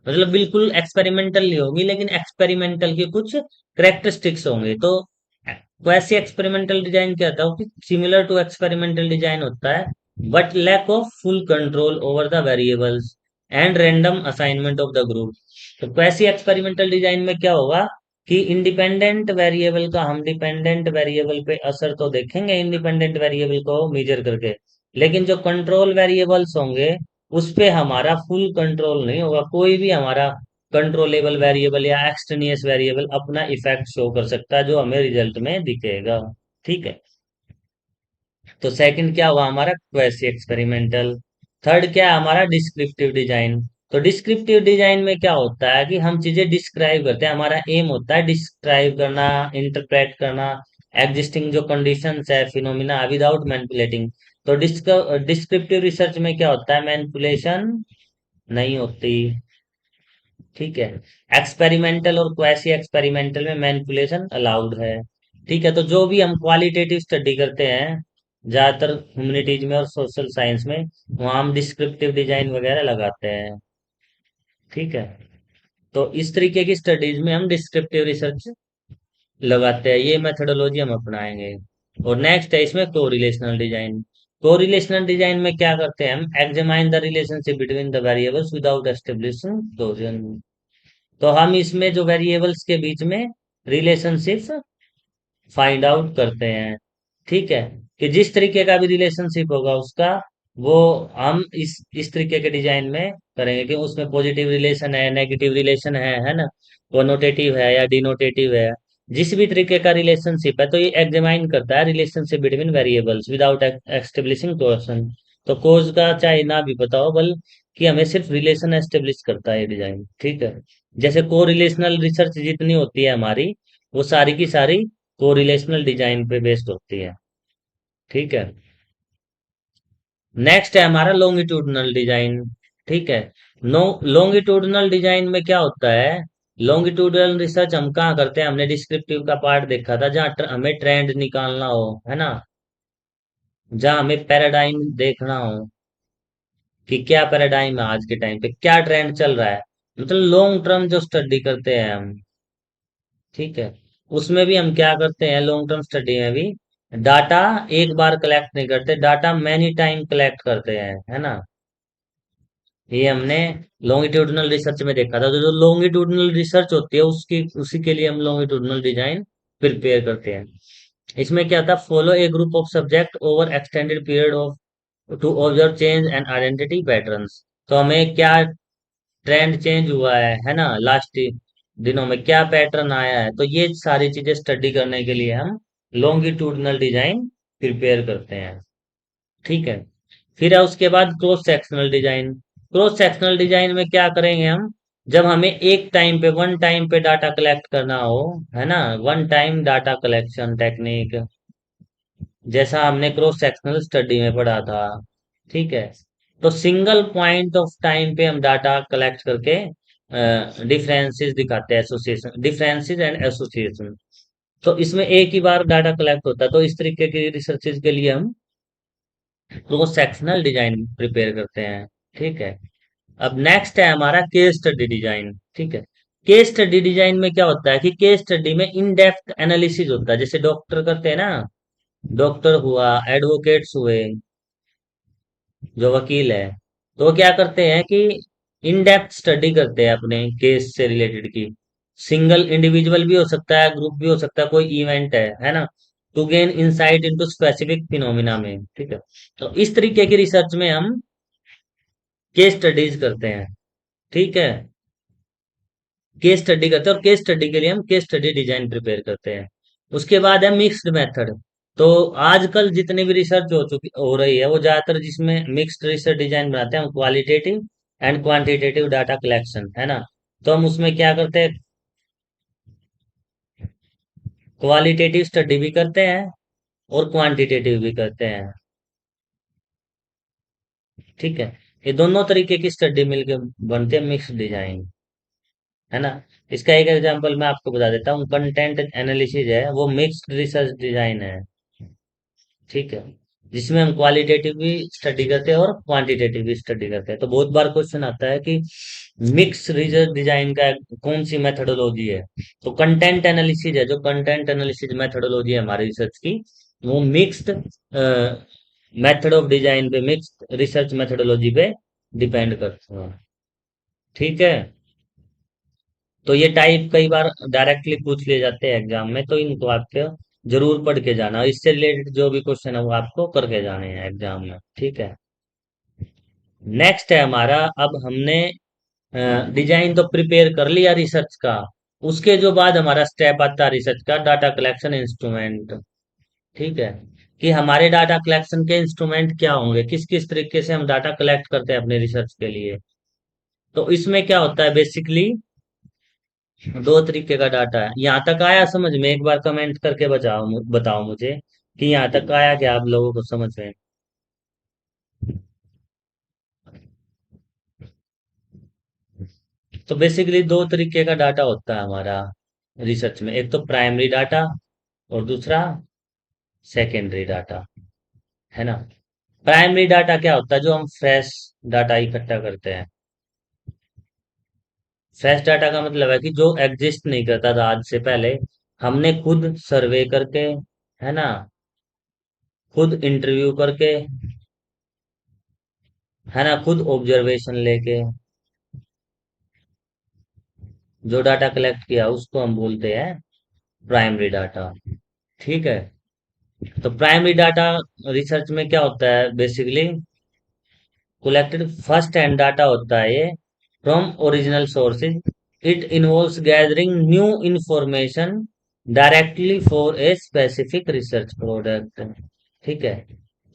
मतलब बिल्कुल एक्सपेरिमेंटल नहीं होगी, लेकिन एक्सपेरिमेंटल के कुछ करेक्टरिस्टिक्स होंगे। तो वैसे एक्सपेरिमेंटल डिजाइन क्या होता है कि सिमिलर टू एक्सपेरिमेंटल डिजाइन होता है, but lack of full control over the variables and random assignment of the group. तो वैसे एक्सपेरिमेंटल डिजाइन में क्या होगा कि इंडिपेंडेंट वेरिएबल का हम डिपेंडेंट वेरिएबल पे असर तो देखेंगे, इंडिपेंडेंट वेरिएबल को मेजर करके, लेकिन जो कंट्रोल वेरिएबल्स होंगे उस पे हमारा फुल कंट्रोल नहीं होगा। कोई भी हमारा कंट्रोलेबल वेरिएबल या एक्सट्रेनियस वेरिएबल अपना इफेक्ट शो कर सकता है, जो हमें रिजल्ट में दिखेगा, ठीक है। तो सेकंड क्या हुआ हमारा, क्वेसी एक्सपेरिमेंटल। थर्ड क्या है हमारा, डिस्क्रिप्टिव डिजाइन। तो डिस्क्रिप्टिव डिजाइन में क्या होता है कि हम चीजें डिस्क्राइब करते हैं, हमारा एम होता है डिस्क्राइब करना, इंटरप्रेट करना एग्जिस्टिंग जो कंडीशंस है, फिनोमिना, विदाउट मैनिपुलेटिंग। तो डिस्क्रिप्टिव रिसर्च में क्या होता है, मैनिपुलेशन नहीं होती। ठीक है। एक्सपेरिमेंटल और क्वेसी एक्सपेरिमेंटल में मैनिपुलेशन अलाउड है। ठीक है। तो जो भी हम क्वालिटेटिव स्टडी करते हैं ज्यादातर ह्यूमैनिटीज में और सोशल साइंस में, वहाँ हम डिस्क्रिप्टिव डिजाइन वगैरह लगाते हैं। ठीक है। तो इस तरीके की स्टडीज में हम डिस्क्रिप्टिव रिसर्च लगाते हैं, ये मेथोडोलॉजी हम अपनाएंगे। और नेक्स्ट है इसमें कोरिलेशनल डिजाइन। कोरिलेशनल डिजाइन में क्या करते हैं, हम examine the relationship between the variables without establishing causation. तो हम इसमें जो वेरिएबल्स के बीच में रिलेशनशिप फाइंड आउट करते हैं। ठीक है। कि जिस तरीके का भी रिलेशनशिप होगा उसका, वो हम इस तरीके के डिजाइन में करेंगे कि उसमें पॉजिटिव रिलेशन है, नेगेटिव रिलेशन है ना, कोनोटेटिव है या डिनोटेटिव है। जिस भी तरीके का रिलेशनशिप है, तो ये एग्जामाइन करता है relationship between variables without establishing question. तो कोज का चाहे ना भी पता हो, बल्कि हमें सिर्फ रिलेशन एस्टेब्लिश करता है ये डिजाइन। ठीक है। जैसे को रिलेशनल रिसर्च जितनी होती है हमारी, वो सारी की सारी कोरिलेशनल डिजाइन पे बेस्ड होती है। ठीक है। नेक्स्ट है हमारा लॉन्गिट्यूडनल डिजाइन। ठीक है। नो, लॉन्गिट्यूडनल डिजाइन में क्या होता है, लॉन्गिट्यूडनल रिसर्च हम कहाँ करते हैं, हमने डिस्क्रिप्टिव का पार्ट देखा था, जहाँ हमें ट्रेंड निकालना हो, है ना, जहाँ हमें पैराडाइम देखना हो कि क्या पैराडाइम है आज के टाइम पे, क्या ट्रेंड चल रहा है, मतलब लॉन्ग टर्म जो स्टडी करते हैं हम। ठीक है। उसमें भी हम क्या करते हैं, लॉन्ग टर्म स्टडी में भी डाटा एक बार कलेक्ट नहीं करते, डाटा मैनी टाइम कलेक्ट करते हैं, है ना। ये हमने लॉन्गिट्यूडनल रिसर्च में देखा था। तो जो लॉन्गिट्यूडनल रिसर्च होती है उसकी उसी के लिए हम लॉन्गिट्यूडनल डिजाइन प्रिपेयर करते हैं। इसमें क्या था, follow a group of subject over extended period of to observe change and identity patterns. तो हमें क्या ट्रेंड चेंज हुआ है ना, लास्ट दिनों में क्या पैटर्न आया है, तो ये सारी चीजें स्टडी करने के लिए हम लॉन्गिट्यूडनल डिजाइन प्रिपेयर करते हैं। ठीक है। फिर है उसके बाद cross sectional design. Cross sectional design में क्या करेंगे हम, जब हमें एक टाइम पे, वन टाइम पे डाटा कलेक्ट करना हो, है ना, one time data collection technique, जैसा हमने क्रॉस सेक्शनल स्टडी में पढ़ा था। ठीक है। तो सिंगल पॉइंट ऑफ टाइम पे हम डाटा कलेक्ट करके डिफरेंसेस दिखाते हैं, एसोसिएशन, डिफरेंसेस एंड एसोसिएशन। तो इसमें एक ही बार डाटा कलेक्ट होता है, तो इस तरीके की रिसर्चेज के लिए हम क्रॉस सेक्शनल डिजाइन प्रिपेयर करते हैं। ठीक है। अब नेक्स्ट है हमारा केस स्टडी डिजाइन। ठीक है। केस स्टडी डिजाइन में क्या होता है कि केस स्टडी में इन डेप्थ एनालिसिस होता है, जैसे डॉक्टर करते हैं ना, डॉक्टर हुआ, एडवोकेट्स हुए, जो वकील है, तो वो क्या करते हैं कि इन डेप्थ स्टडी करते हैं अपने केस से रिलेटेड की। सिंगल इंडिविजुअल भी हो सकता है, ग्रुप भी हो सकता है, कोई इवेंट है ना, to gain insight into specific phenomena में। ठीक है। तो इस तरीके की रिसर्च में हम केस स्टडीज करते हैं। ठीक है। केस स्टडी करते हैं और केस स्टडी के लिए हम केस स्टडी डिजाइन प्रिपेयर करते हैं। उसके बाद है मिक्स्ड मेथड। तो आजकल जितनी भी रिसर्च हो रही है, वो ज्यादातर जिसमें मिक्स्ड रिसर्च डिजाइन बनाते हैं हम, qualitative and quantitative data collection, है ना। तो हम उसमें क्या करते हैं, क्वालिटेटिव स्टडी भी करते हैं और क्वांटिटेटिव भी करते हैं। ठीक है। ये दोनों तरीके की स्टडी मिलकर बनते हैं मिक्स्ड डिजाइन, है ना। इसका एक एग्जांपल मैं आपको बता देता हूँ, कंटेंट एनालिसिस है, वो मिक्स्ड रिसर्च डिजाइन है। ठीक है। जिसमें हम क्वालिटेटिव भी स्टडी करते हैं और क्वांटिटेटिव भी स्टडी करते हैं। तो बहुत बार क्वेश्चन आता है कि मिक्स रिसर्च डिजाइन का कौन सी मेथोडोलॉजी है। तो कंटेंट एनालिसिस है, जो कंटेंट एनालिसिस मेथोडोलॉजी है हमारी रिसर्च की, वो मिक्स्ड मेथड ऑफ डिजाइन पे, मिक्स्ड रिसर्च मेथोडोलॉजी पे डिपेंड करता है। ठीक है। तो ये टाइप कई बार डायरेक्टली पूछ लिए जाते हैं एग्जाम में, तो इनको आपको जरूर पढ़ के जाना, इससे रिलेटेड जो भी क्वेश्चन है वो आपको करके जाने हैं एग्जाम में। ठीक है। नेक्स्ट है हमारा, अब हमने डिजाइन तो प्रिपेयर कर लिया रिसर्च का, उसके जो बाद हमारा स्टेप आता है रिसर्च का, डाटा कलेक्शन इंस्ट्रूमेंट। ठीक है। कि हमारे डाटा कलेक्शन के इंस्ट्रूमेंट क्या होंगे, किस किस तरीके से हम डाटा कलेक्ट करते हैं अपने रिसर्च के लिए। तो इसमें क्या होता है बेसिकली, दो तरीके का डाटा है। यहाँ तक आया समझ में? एक बार कमेंट करके बताओ मुझे कि यहाँ तक आया क्या आप लोगों को समझ में। तो बेसिकली दो तरीके का डाटा होता है हमारा रिसर्च में, एक तो प्राइमरी डाटा और दूसरा सेकेंडरी डाटा, है ना। प्राइमरी डाटा क्या होता है? जो हम फ्रेश डाटा इकट्ठा करते हैं। फ्रेश डाटा का मतलब है कि जो एग्जिस्ट नहीं करता था आज से पहले, हमने खुद सर्वे करके, है ना, खुद इंटरव्यू करके, है ना, खुद ऑब्जर्वेशन लेके जो डाटा कलेक्ट किया उसको हम बोलते हैं प्राइमरी डाटा। ठीक है। तो प्राइमरी डाटा रिसर्च में क्या होता है basically, collected first hand data होता है ये, from original sources. It involves gathering new information directly for a specific research product. ठीक है।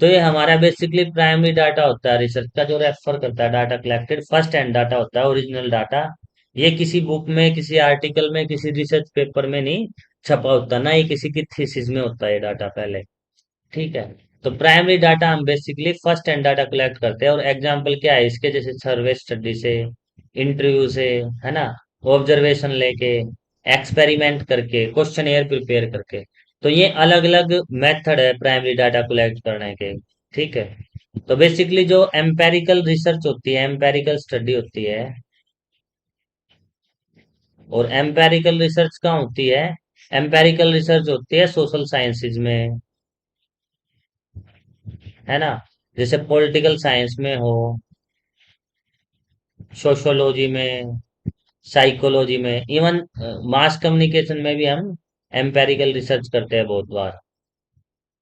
तो ये हमारा बेसिकली प्राइमरी डाटा होता है रिसर्च का, जो रेफर करता है data collected first hand data होता है, ओरिजिनल डाटा। ये किसी बुक में, किसी आर्टिकल में, किसी रिसर्च पेपर में नहीं छपा होता, ना ये किसी की थीसिस में होता है ये डाटा पहले। ठीक है। तो प्राइमरी डाटा हम basically first hand data collect करते हैं, और एग्जांपल क्या है इसके, जैसे सर्वे स्टडी से, इंटरव्यू से, है ना, ऑब्जर्वेशन लेके, एक्सपेरिमेंट करके, क्वेश्चन प्रिपेयर करके। तो ये अलग अलग मेथड है प्राइमरी डाटा कलेक्ट करने के। ठीक है। तो बेसिकली जो एम्पेरिकल रिसर्च होती है, एम्पेरिकल स्टडी होती है, और एम्पेरिकल रिसर्च कहाँ होती है? एम्पेरिकल रिसर्च होती है सोशल साइंसेज में, है ना, जैसे पॉलिटिकल साइंस में हो, सोशोलॉजी में, साइकोलॉजी में, इवन मास कम्युनिकेशन में भी हम एम्पेरिकल रिसर्च करते हैं बहुत बार।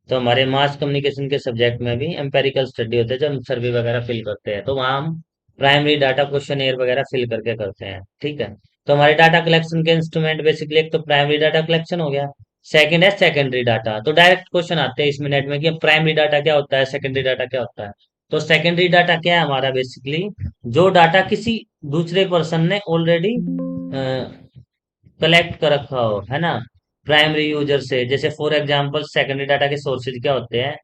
तो हमारे मास कम्युनिकेशन के सब्जेक्ट में भी एम्पेरिकल स्टडी होते हैं, जब हम सर्वे वगैरह फिल करते हैं तो वहाँ हम प्राइमरी डाटा क्वेश्चन वगैरह फिल करके करते हैं। ठीक है। तो हमारे डाटा कलेक्शन के इंस्ट्रूमेंट बेसिकली, एक तो प्राइमरी डाटा कलेक्शन हो गया, सेकंड है सेकेंडरी डाटा। तो डायरेक्ट क्वेश्चन आते हैं इस मिनट में कि प्राइमरी डाटा क्या होता है, सेकेंडरी डाटा क्या होता है। तो सेकेंडरी डाटा क्या है हमारा बेसिकली, जो डाटा किसी दूसरे पर्सन ने ऑलरेडी कलेक्ट कर रखा हो, है ना, प्राइमरी यूजर से। जैसे फॉर एग्जांपल सेकेंडरी डाटा के सोर्सेज क्या होते हैं,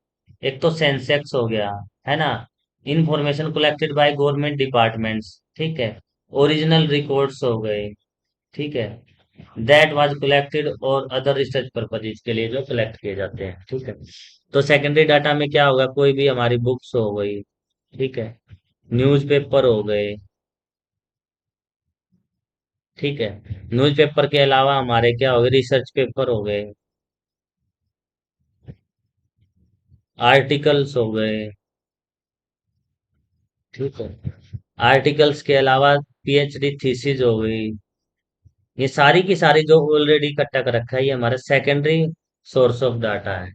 एक तो सेंसेक्स हो गया, है ना, information collected by government departments. ठीक है। ओरिजिनल रिकॉर्ड्स हो गए। ठीक है। दैट वाज कलेक्टेड और अदर रिसर्च पर्पजेज के लिए जो कलेक्ट किए जाते हैं। ठीक है। तो सेकेंडरी डाटा में क्या होगा, कोई भी हमारी बुक्स हो गई, ठीक है, न्यूज़पेपर हो गए। ठीक है। न्यूज़पेपर के अलावा हमारे क्या हो गए, रिसर्च पेपर हो गए, आर्टिकल्स हो गए। ठीक है। आर्टिकल्स के अलावा पीएचडी थीसिस हो गई। ये सारी की सारी जो ऑलरेडी इकट्ठा कर रखा है, ये हमारा सेकेंडरी सोर्स ऑफ डाटा है।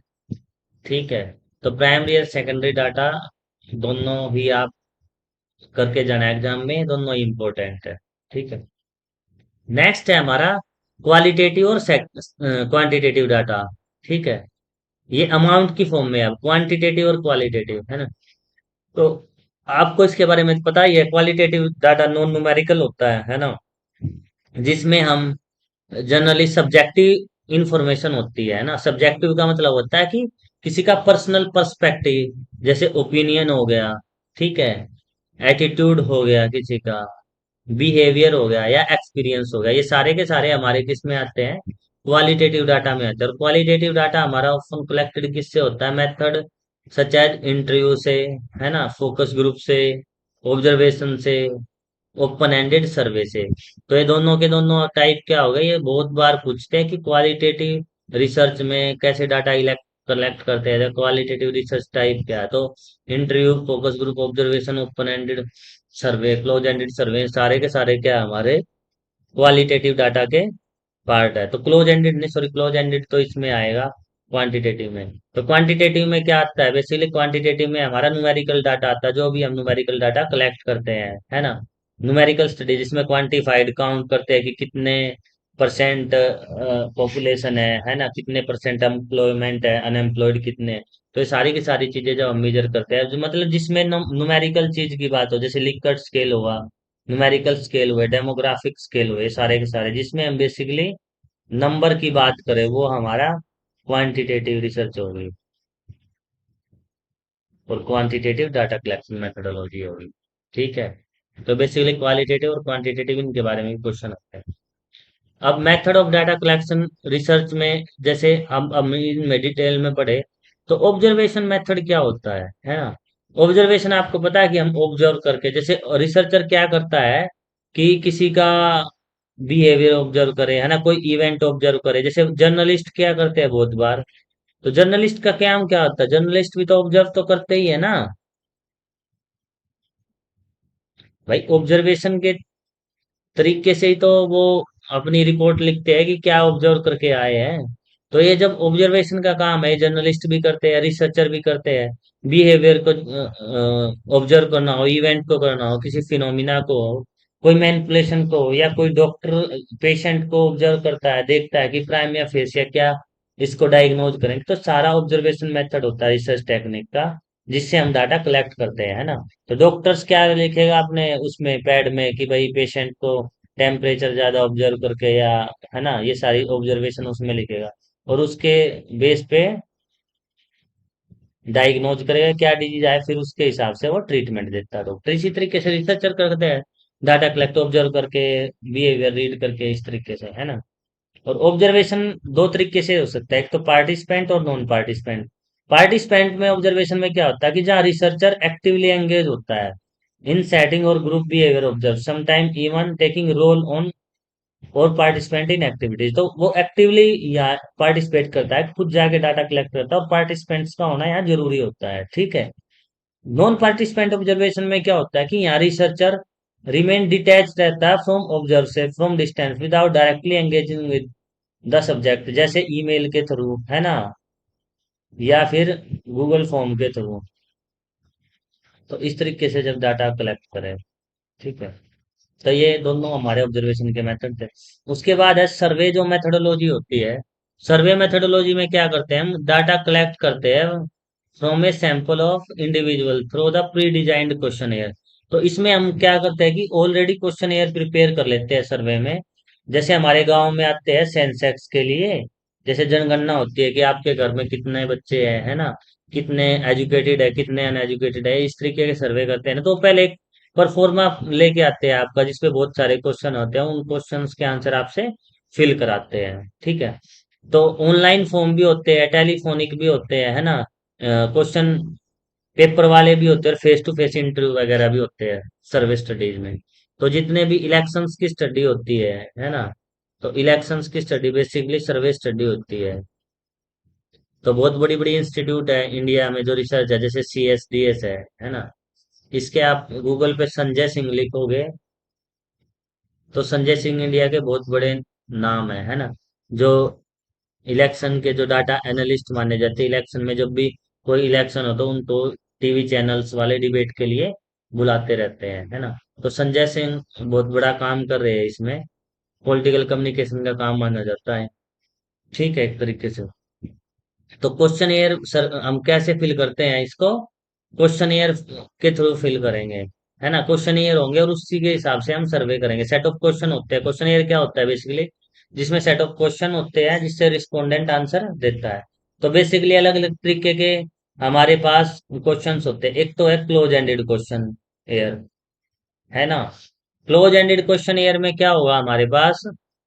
ठीक है। तो प्राइमरी और सेकेंडरी डाटा दोनों भी आप करके जाना एग्जाम में, दोनों इम्पोर्टेंट है। ठीक है। नेक्स्ट है हमारा क्वालिटेटिव और क्वांटिटेटिव डाटा। ठीक है। ये अमाउंट की फॉर्म में है, अब क्वांटिटेटिव और क्वालिटेटिव, है ना। तो आपको इसके बारे में पता ही है, क्वालिटेटिव डाटा नॉन न्यूमेरिकल होता है ना, जिसमें हम जनरली सब्जेक्टिव इंफॉर्मेशन होती है ना। सब्जेक्टिव का मतलब होता है कि किसी का पर्सनल पर्सपेक्टिव, जैसे ओपिनियन हो गया, ठीक है, एटीट्यूड हो गया किसी का, बिहेवियर हो गया, या एक्सपीरियंस हो गया, ये सारे के सारे हमारे किस में आते हैं, क्वालिटेटिव डाटा में आते हैं। और क्वालिटेटिव डाटा हमारा ऑप्शन कलेक्टेड किससे होता है, मेथड सच एज इंटरव्यू से, है ना, फोकस ग्रुप से, ऑब्जर्वेशन से, ओपन एंडेड सर्वे से। तो ये दोनों के दोनों टाइप क्या हो गए, ये बहुत बार पूछते हैं कि क्वालिटेटिव रिसर्च में कैसे डाटा इलेक्ट कलेक्ट करते हैं, क्वालिटेटिव रिसर्च टाइप क्या है। तो interview, focus group, observation, open ended survey, close ended survey, सारे के सारे क्या है हमारे क्वालिटेटिव डाटा के पार्ट है। तो क्लोज एंडेड नहीं, सॉरी, क्लोज एंडेड तो इसमें आएगा क्वांटिटेटिव में। तो क्वांटिटेटिव में क्या आता है बेसिकली, क्वांटिटेटिव में हमारा न्यूमेरिकल डाटा आता है, जो भी हम न्यूमेरिकल डाटा कलेक्ट करते हैं, है ना। न्यूमेरिकल स्टडी जिसमें क्वांटिफाइड काउंट करते हैं कि कितने परसेंट पॉपुलेशन है ना, कितने परसेंट एम्प्लॉयमेंट है, अनएम्प्लॉयड कितने हैं। तो ये सारी की सारी चीजें जब हम मेजर करते हैं, जो मतलब जिसमें न्यूमेरिकल चीज की बात हो, जैसे लिकर्ट स्केल हुआ, न्यूमेरिकल स्केल हुए, डेमोग्राफिक स्केल हुए, सारे के सारे जिसमें हम बेसिकली नंबर की बात करें, वो हमारा क्वांटिटेटिव रिसर्च होगी, और क्वांटिटेटिव डाटा कलेक्शन मेथोडोलॉजी होगी। ठीक है। तो बेसिकली क्वालिटेटिव और क्वांटिटेटिव इनके बारे में क्वेश्चन आते हैं। अब method of data collection research में जैसे हम इनमें डिटेल में पढ़े, तो ऑब्जर्वेशन मेथड क्या होता है ना। ऑब्जर्वेशन आपको पता है कि हम ऑब्जर्व करके, जैसे रिसर्चर क्या करता है कि किसी का बिहेवियर ऑब्जर्व करे, है ना, कोई इवेंट ऑब्जर्व करे। जैसे जर्नलिस्ट क्या करते हैं बहुत बार, तो जर्नलिस्ट का काम क्या होता है, जर्नलिस्ट भी तो ऑब्जर्व तो करते ही है ना भाई। ऑब्जर्वेशन के तरीके से ही तो वो अपनी रिपोर्ट लिखते हैं कि क्या ऑब्जर्व करके आए हैं। तो ये जब ऑब्जर्वेशन का काम है, जर्नलिस्ट भी करते हैं, रिसर्चर भी करते हैं। बिहेवियर को ऑब्जर्व करना हो, इवेंट को करना हो, किसी फिनोमिना को हो, कोई मैनिपुलेशन को हो, या कोई डॉक्टर पेशेंट को ऑब्जर्व करता है, देखता है कि प्राइम या फेस या क्या इसको डायग्नोज करें। तो सारा ऑब्जर्वेशन मेथड होता है रिसर्च टेक्निक का, जिससे हम डाटा कलेक्ट करते हैं, है ना। तो डॉक्टर्स क्या लिखेगा अपने उसमें पैड में कि भाई पेशेंट को टेम्परेचर ज्यादा ऑब्जर्व करके, या है ना, ये सारी ऑब्जर्वेशन उसमें लिखेगा, और उसके बेस पे डायग्नोज करेगा क्या डिजीज आए, फिर उसके हिसाब से वो ट्रीटमेंट देता है डॉक्टर। इसी तरीके से रिसर्चर करते हैं, डाटा कलेक्ट ऑब्जर्व करके, बिहेवियर रीड करके, इस तरीके से, है ना। और ऑब्जर्वेशन दो तरीके से हो सकता है, एक तो पार्टिसिपेंट और नॉन पार्टिसिपेंट। पार्टिसिपेंट में ऑब्जर्वेशन में क्या होता है कि जहाँ रिसर्चर एक्टिवली एंगेज होता है इन सेटिंग और group behaviour observe, sometime even taking roll on और पार्टिसिपेंट इन एक्टिविटीज। तो वो एक्टिवली यहाँ पार्टिसिपेट करता है, खुद जाके डाटा कलेक्ट करता है, और पार्टिसिपेंट्स का होना यहाँ जरूरी होता है। ठीक है। नॉन पार्टिसिपेंट ऑब्जर्वेशन में क्या होता है कि यहाँ रिसर्चर रिमेन डिटैच रहता है फ्रॉम ऑब्जर्व से, from distance, without directly engaging with the subject, जैसे ईमेल के थ्रू, है ना, या फिर गूगल फॉर्म के थ्रू। तो इस तरीके से जब डाटा कलेक्ट करें। ठीक है। तो ये दोनों हमारे ऑब्जर्वेशन के मेथड थे। उसके बाद है सर्वे, जो मेथोडोलॉजी होती है। सर्वे मेथोडोलॉजी में क्या करते हैं, हम डाटा कलेक्ट करते हैं from a sample of individual through the pre designed question air. तो इसमें हम क्या करते हैं कि ऑलरेडी क्वेश्चन एयर प्रिपेयर कर लेते हैं सर्वे में। जैसे हमारे गांव में आते हैं सेंसेक्स के लिए, जैसे जनगणना होती है कि आपके घर में कितने बच्चे हैं, है ना, कितने एजुकेटेड है, कितने अनएजुकेटेड है, इस तरीके के सर्वे करते हैं ना। तो पहले परफॉर्मा लेके आते हैं आपका, जिसपे बहुत सारे क्वेश्चन होते हैं, उन क्वेश्चंस के आंसर आपसे फिल कराते हैं। ठीक है। तो ऑनलाइन फॉर्म भी होते हैं, टेलीफोनिक भी होते हैं, है ना, क्वेश्चन पेपर वाले भी होते हैं, और फेस टू फेस इंटरव्यू वगैरह भी होते हैं सर्वे स्टडीज में। तो जितने भी इलेक्शंस की स्टडी होती है ना, तो इलेक्शंस की स्टडी बेसिकली सर्वे स्टडी होती है। तो बहुत बड़ी बड़ी इंस्टीट्यूट है इंडिया में जो रिसर्च है, जैसे CSDS है ना। इसके आप गूगल पे संजय सिंह लिखोगे, तो संजय सिंह इंडिया के बहुत बड़े नाम है ना, जो इलेक्शन के जो डाटा एनालिस्ट माने जाते हैं। इलेक्शन में जब भी कोई इलेक्शन हो तो उनको टीवी चैनल्स वाले डिबेट के लिए बुलाते रहते हैं, है ना। तो संजय सिंह बहुत बड़ा काम कर रहे हैं इसमें, पॉलिटिकल कम्युनिकेशन का काम माना जाता है। ठीक है, एक तरीके से। तो क्वेश्चन एयर सर हम कैसे फिल करते हैं इसको, क्वेश्चन एयर के थ्रू फिल करेंगे, है ना। क्वेश्चन एयर होंगे और उसी के हिसाब से हम सर्वे करेंगे। सेट ऑफ क्वेश्चन होते हैं, क्वेश्चन एयर क्या होता है बेसिकली, जिसमें सेट ऑफ क्वेश्चन होते हैं जिससे रिस्पोंडेंट आंसर देता है। तो बेसिकली अलग अलग तरीके के हमारे पास क्वेश्चंस होते हैं। एक तो है क्लोज एंडेड क्वेश्चन एयर, है ना। क्लोज एंडेड क्वेश्चन ईयर में क्या होगा हमारे पास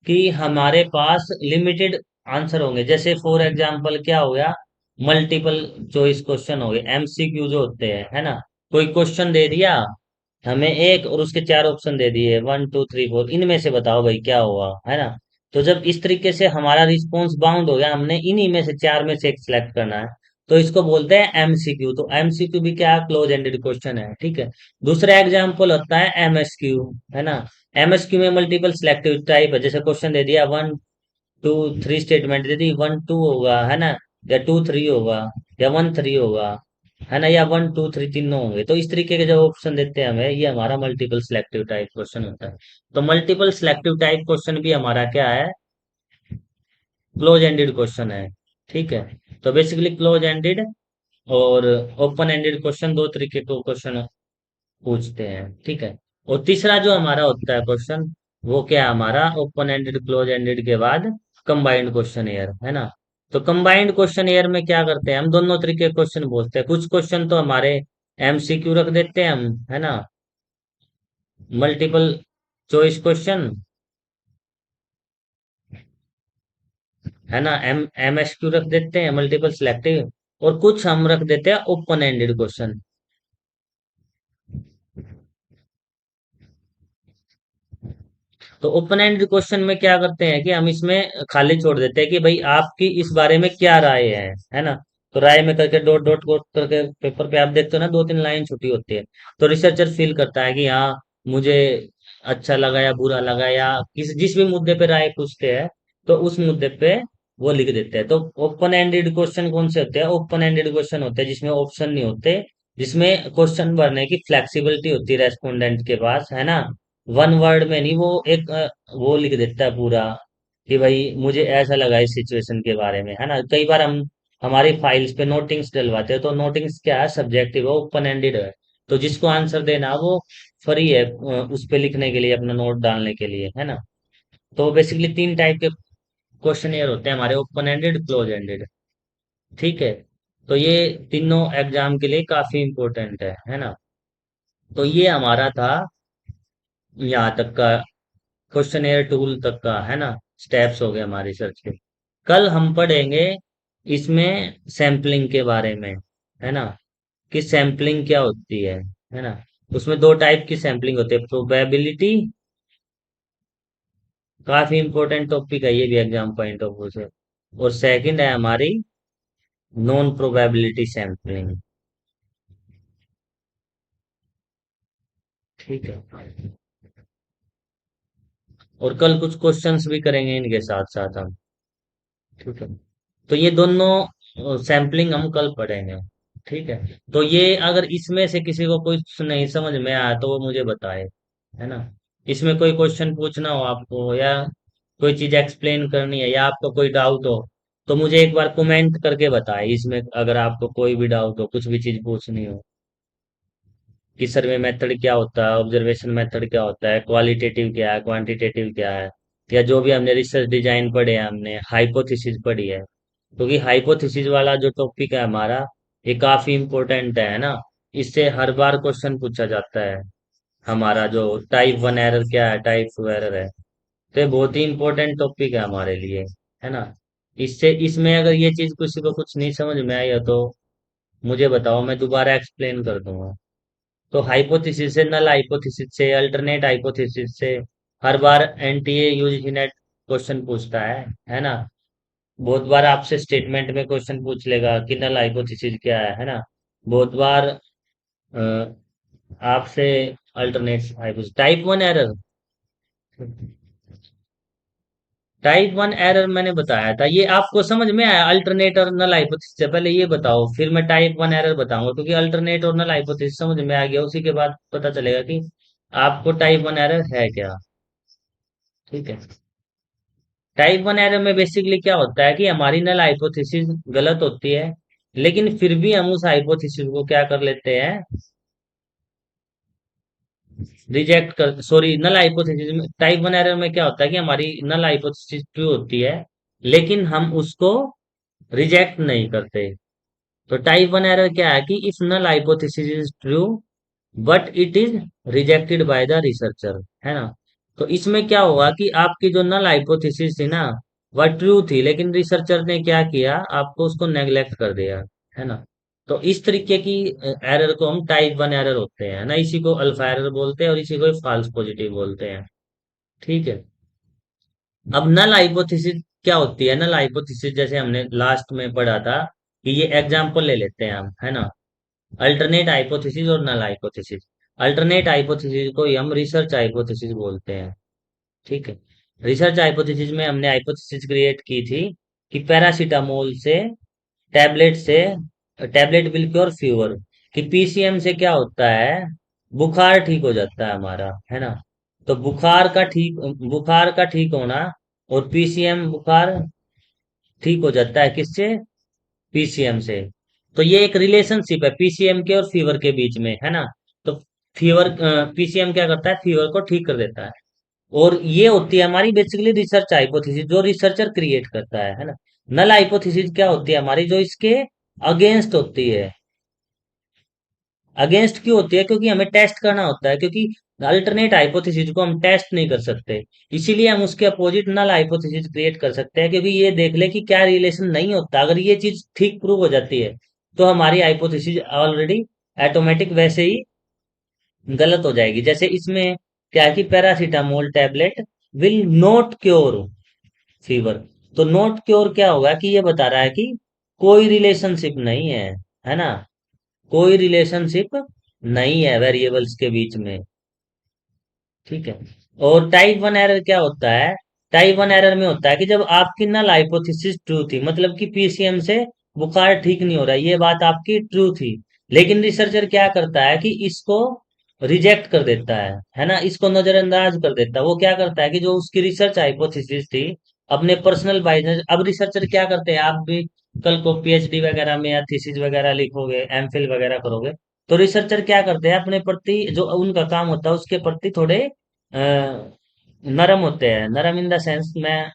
कि हमारे पास लिमिटेड आंसर होंगे। जैसे फॉर एग्जांपल क्या हो गया, मल्टीपल चॉइस क्वेश्चन हो गए, MCQ जो होते हैं, है ना। कोई क्वेश्चन दे दिया हमें एक, और उसके चार ऑप्शन दे दिए, 1 2 3 4, इनमें से बताओ भाई क्या हुआ, है ना। तो जब इस तरीके से हमारा रिस्पॉन्स बाउंड हो गया, हमने इन्हीं में से चार में से एक सिलेक्ट करना है, तो इसको बोलते हैं MCQ। तो MCQ भी क्या, क्लोज एंडेड क्वेश्चन है। ठीक है। दूसरा एग्जाम्पल होता है MSQ, है ना। MSQ में मल्टीपल सिलेक्टिव टाइप है। जैसे क्वेश्चन दे दिया 1 2 3 स्टेटमेंट दे दी, 1 2 होगा, है ना, या 2 3 होगा, या 1 3 होगा, है ना, या 1 2 3 तीनों होंगे। तो इस तरीके के जो ऑप्शन देते हैं हमें, ये हमारा मल्टीपल सिलेक्टिव टाइप क्वेश्चन होता है। तो मल्टीपल सिलेक्टिव टाइप क्वेश्चन भी हमारा क्या है, क्लोज एंडेड क्वेश्चन है। ठीक है। तो बेसिकली क्लोज एंडेड और ओपन एंडेड क्वेश्चन, दो तरीके के क्वेश्चन पूछते हैं। ठीक है। और तीसरा जो हमारा होता है क्वेश्चन, वो क्या है हमारा, ओपन एंडेड क्लोज एंडेड के बाद कंबाइंड क्वेश्चन एयर, है ना। तो कंबाइंड क्वेश्चन एयर में क्या करते हैं, हम दोनों तरीके के क्वेश्चन बोलते हैं। कुछ क्वेश्चन तो हमारे एमसीक्यू रख देते हैं हम, है ना, मल्टीपल चॉइस क्वेश्चन, है ना, एमएसक्यू रख देते हैं, मल्टीपल सिलेक्टिव। और कुछ हम रख देते हैं ओपन एंडेड क्वेश्चन। तो ओपन एंडेड क्वेश्चन में क्या करते हैं कि हम इसमें खाली छोड़ देते हैं कि भाई आपकी इस बारे में क्या राय है ना। तो राय में करके डॉट डॉट डॉट करके पेपर पे आप देखते हो ना, दो तीन लाइन छुट्टी होती है। तो रिसर्चर फील करता है कि हाँ, मुझे अच्छा लगा या बुरा लगा, या किस जिस भी मुद्दे पे राय पूछते हैं, तो उस मुद्दे पे वो लिख देते हैं। तो ओपन एंडेड क्वेश्चन कौन से होते हैं, ओपन एंडेड क्वेश्चन होते हैं जिसमें ऑप्शन नहीं होते, जिसमें क्वेश्चन भरने की फ्लेक्सिबिलिटी होती है रेस्पोंडेंट के पास, है ना। वन वर्ड में नहीं, वो एक वो लिख देता है पूरा कि भाई मुझे ऐसा लगा इस सिचुएशन के बारे में, है ना। कई बार हम हमारी फाइल्स पे नोटिंग्स डलवाते हैं, तो नोटिंग्स क्या है, सब्जेक्टिव है, ओपन एंडेड है। तो जिसको आंसर देना है, वो फ्री है उस पे लिखने के लिए, अपना नोट डालने के लिए, है ना। तो बेसिकली तीन टाइप के क्वेश्चन एयर होते हैं हमारे, ओपन एंडेड, क्लोज एंडेड। ठीक है। तो ये तीनों एग्जाम के लिए काफी इंपॉर्टेंट है ना। तो ये हमारा था यहाँ तक का, क्वेश्चन एयर टूल तक का, है ना, स्टेप्स हो गए हमारे रिसर्च के। कल हम पढ़ेंगे इसमें सैम्पलिंग के बारे में, है ना, कि सैम्पलिंग क्या होती है ना। उसमें दो टाइप की सैम्पलिंग होती है, प्रोबेबिलिटी, काफी इंपॉर्टेंट टॉपिक है ये भी एग्जाम पॉइंट ऑफ व्यू से। और सेकंड है हमारी नॉन प्रोबेबिलिटी सैम्पलिंग। ठीक है। और कल कुछ क्वेश्चंस भी करेंगे इनके साथ साथ हम। ठीक है। तो ये दोनों सैम्पलिंग हम कल पढ़ेंगे। ठीक है। तो ये अगर इसमें से किसी को कुछ नहीं समझ में आया तो वो मुझे बताए, है ना। इसमें कोई क्वेश्चन पूछना हो आपको, या कोई चीज एक्सप्लेन करनी है, या आपको कोई डाउट हो, तो मुझे एक बार कमेंट करके बताए इसमें, अगर आपको कोई भी डाउट हो, कुछ भी चीज पूछनी हो, कि सर्वे मेथड क्या होता है, ऑब्जर्वेशन मेथड क्या होता है, क्वालिटेटिव क्या है, क्वांटिटेटिव क्या है, या जो भी हमने रिसर्च डिजाइन पढ़े हैं, हमने हाइपोथेसिस पढ़ी है। क्योंकि हाइपोथेसिस वाला जो टॉपिक है हमारा, ये काफी इंपॉर्टेंट है ना। इससे हर बार क्वेश्चन पूछा जाता है। हमारा जो टाइप वन एरर क्या है, टाइप टू एरर है, तो ये बहुत ही इंपॉर्टेंट टॉपिक है हमारे लिए, है ना। इससे इसमें अगर ये चीज किसी को कुछ नहीं समझ में आई है, तो मुझे बताओ, मैं दोबारा एक्सप्लेन कर दूंगा। तो हाइपोथेसिस से, नल हाइपोथेसिस से, अल्टरनेट हाइपोथेसिस से हर बार एनटीए यूजीसी नेट क्वेश्चन पूछता है ना। बहुत बार आपसे स्टेटमेंट में क्वेश्चन पूछ लेगा कि नल हाइपोथेसिस क्या है ना। बहुत बार आपसे alternate hypothesis, type one error, type one error मैंने बताया था, ये आपको समझ में आया, अल्टरनेट और नल हाइपोथेसिस से पहले ये बताओ, फिर मैं टाइप वन एरर बताऊंगा, क्योंकि अल्टरनेट और नल हाइपोथेसिस समझ में आ गया, उसी के बाद पता चलेगा कि आपको टाइप वन एरर है क्या। ठीक है। टाइप वन एरर में बेसिकली क्या होता है कि हमारी नल हाइपोथेसिस गलत होती है, लेकिन फिर भी हम उस हाइपोथेसिस को क्या कर लेते हैं, रिजेक्ट कर, सॉरी, नल हाइपोथेसिस में, टाइप वन एरर में क्या होता है कि हमारी नल हाइपोथेसिस ट्रू होती है, लेकिन हम उसको रिजेक्ट नहीं करते। तो टाइप वन एरर क्या है कि if null hypothesis is true but it is rejected by the researcher, है ना। तो इसमें क्या होगा कि आपकी जो नल हाइपोथेसिस थी ना, वह ट्रू थी, लेकिन रिसर्चर ने क्या किया, आपको उसको नेग्लेक्ट कर दिया, है ना। तो इस तरीके की एरर को हम टाइप वन एरर होते हैं ना, इसी को अल्फा एरर बोलते हैं और इसी को फॉल्स पॉजिटिव बोलते हैं। ठीक है। अब नल हाइपोथेसिस क्या होती है, नल हाइपोथेसिस जैसे हमने लास्ट में पढ़ा था, कि ये एग्जांपल ले लेते हैं हम, है ना, अल्टरनेट हाइपोथेसिस और नल हाइपोथेसिस। अल्टरनेट हाइपोथेसिस को ही हम रिसर्च हाइपोथेसिस बोलते हैं। ठीक है। रिसर्च हाइपोथेसिस में हमने हाइपोथेसिस क्रिएट की थी कि पैरासीटामोल से, टैबलेट से, टैबलेट विल क्योर फीवर, कि पीसीएम से क्या होता है, बुखार ठीक हो जाता है हमारा, है ना। तो बुखार का ठीक होना और पीसीएम बुखार ठीक हो जाता है किससे? पीसीएम से। तो ये एक रिलेशनशिप है पीसीएम के और फीवर के बीच में, है ना? तो फीवर, पीसीएम क्या करता है? फीवर को ठीक कर देता है। और ये होती है हमारी बेसिकली रिसर्च हाइपोथेसिस, जो रिसर्चर क्रिएट करता है ना? नल हाइपोथेसिस क्या होती है हमारी? जो इसके अगेंस्ट होती है। अगेंस्ट क्यों होती है? क्योंकि हमें टेस्ट करना होता है, क्योंकि अल्टरनेट हाइपोथेसिस को हम टेस्ट नहीं कर सकते। इसीलिए हम उसके अपोजिट नल हाइपोथेसिस क्रिएट कर सकते हैं, क्योंकि ये देख ले कि क्या रिलेशन नहीं होता। अगर ये चीज ठीक प्रूव हो जाती है तो हमारी हाइपोथेसिस ऑलरेडी ऑटोमेटिक वैसे ही गलत हो जाएगी। जैसे इसमें क्या है कि paracetamol tablet will not cure fever. तो नॉट क्योर क्या होगा कि ये बता रहा है कि कोई रिलेशनशिप नहीं है, है ना? कोई रिलेशनशिप नहीं है वेरिएबल्स के बीच में। ठीक है। और टाइप वन एरर क्या होता है? टाइप वन एरर में होता है कि जब आपकी नल हाइपोथेसिस ट्रू थी, मतलब कि पीसीएम से बुखार ठीक नहीं हो रहा, ये बात आपकी ट्रू थी, लेकिन रिसर्चर क्या करता है कि इसको रिजेक्ट कर देता है ना? इसको नजरअंदाज कर देता है। वो क्या करता है कि जो उसकी रिसर्च हाइपोथेसिस थी, अपने पर्सनल बाइस। अब रिसर्चर क्या करते हैं, आप भी कल को पीएचडी वगैरह में या थीसिस वगैरह लिखोगे, एमफिल वगैरह करोगे, तो रिसर्चर क्या करते हैं, अपने प्रति जो उनका काम होता है उसके प्रति थोड़े नरम होते हैं। नरम इन द सेंस मैं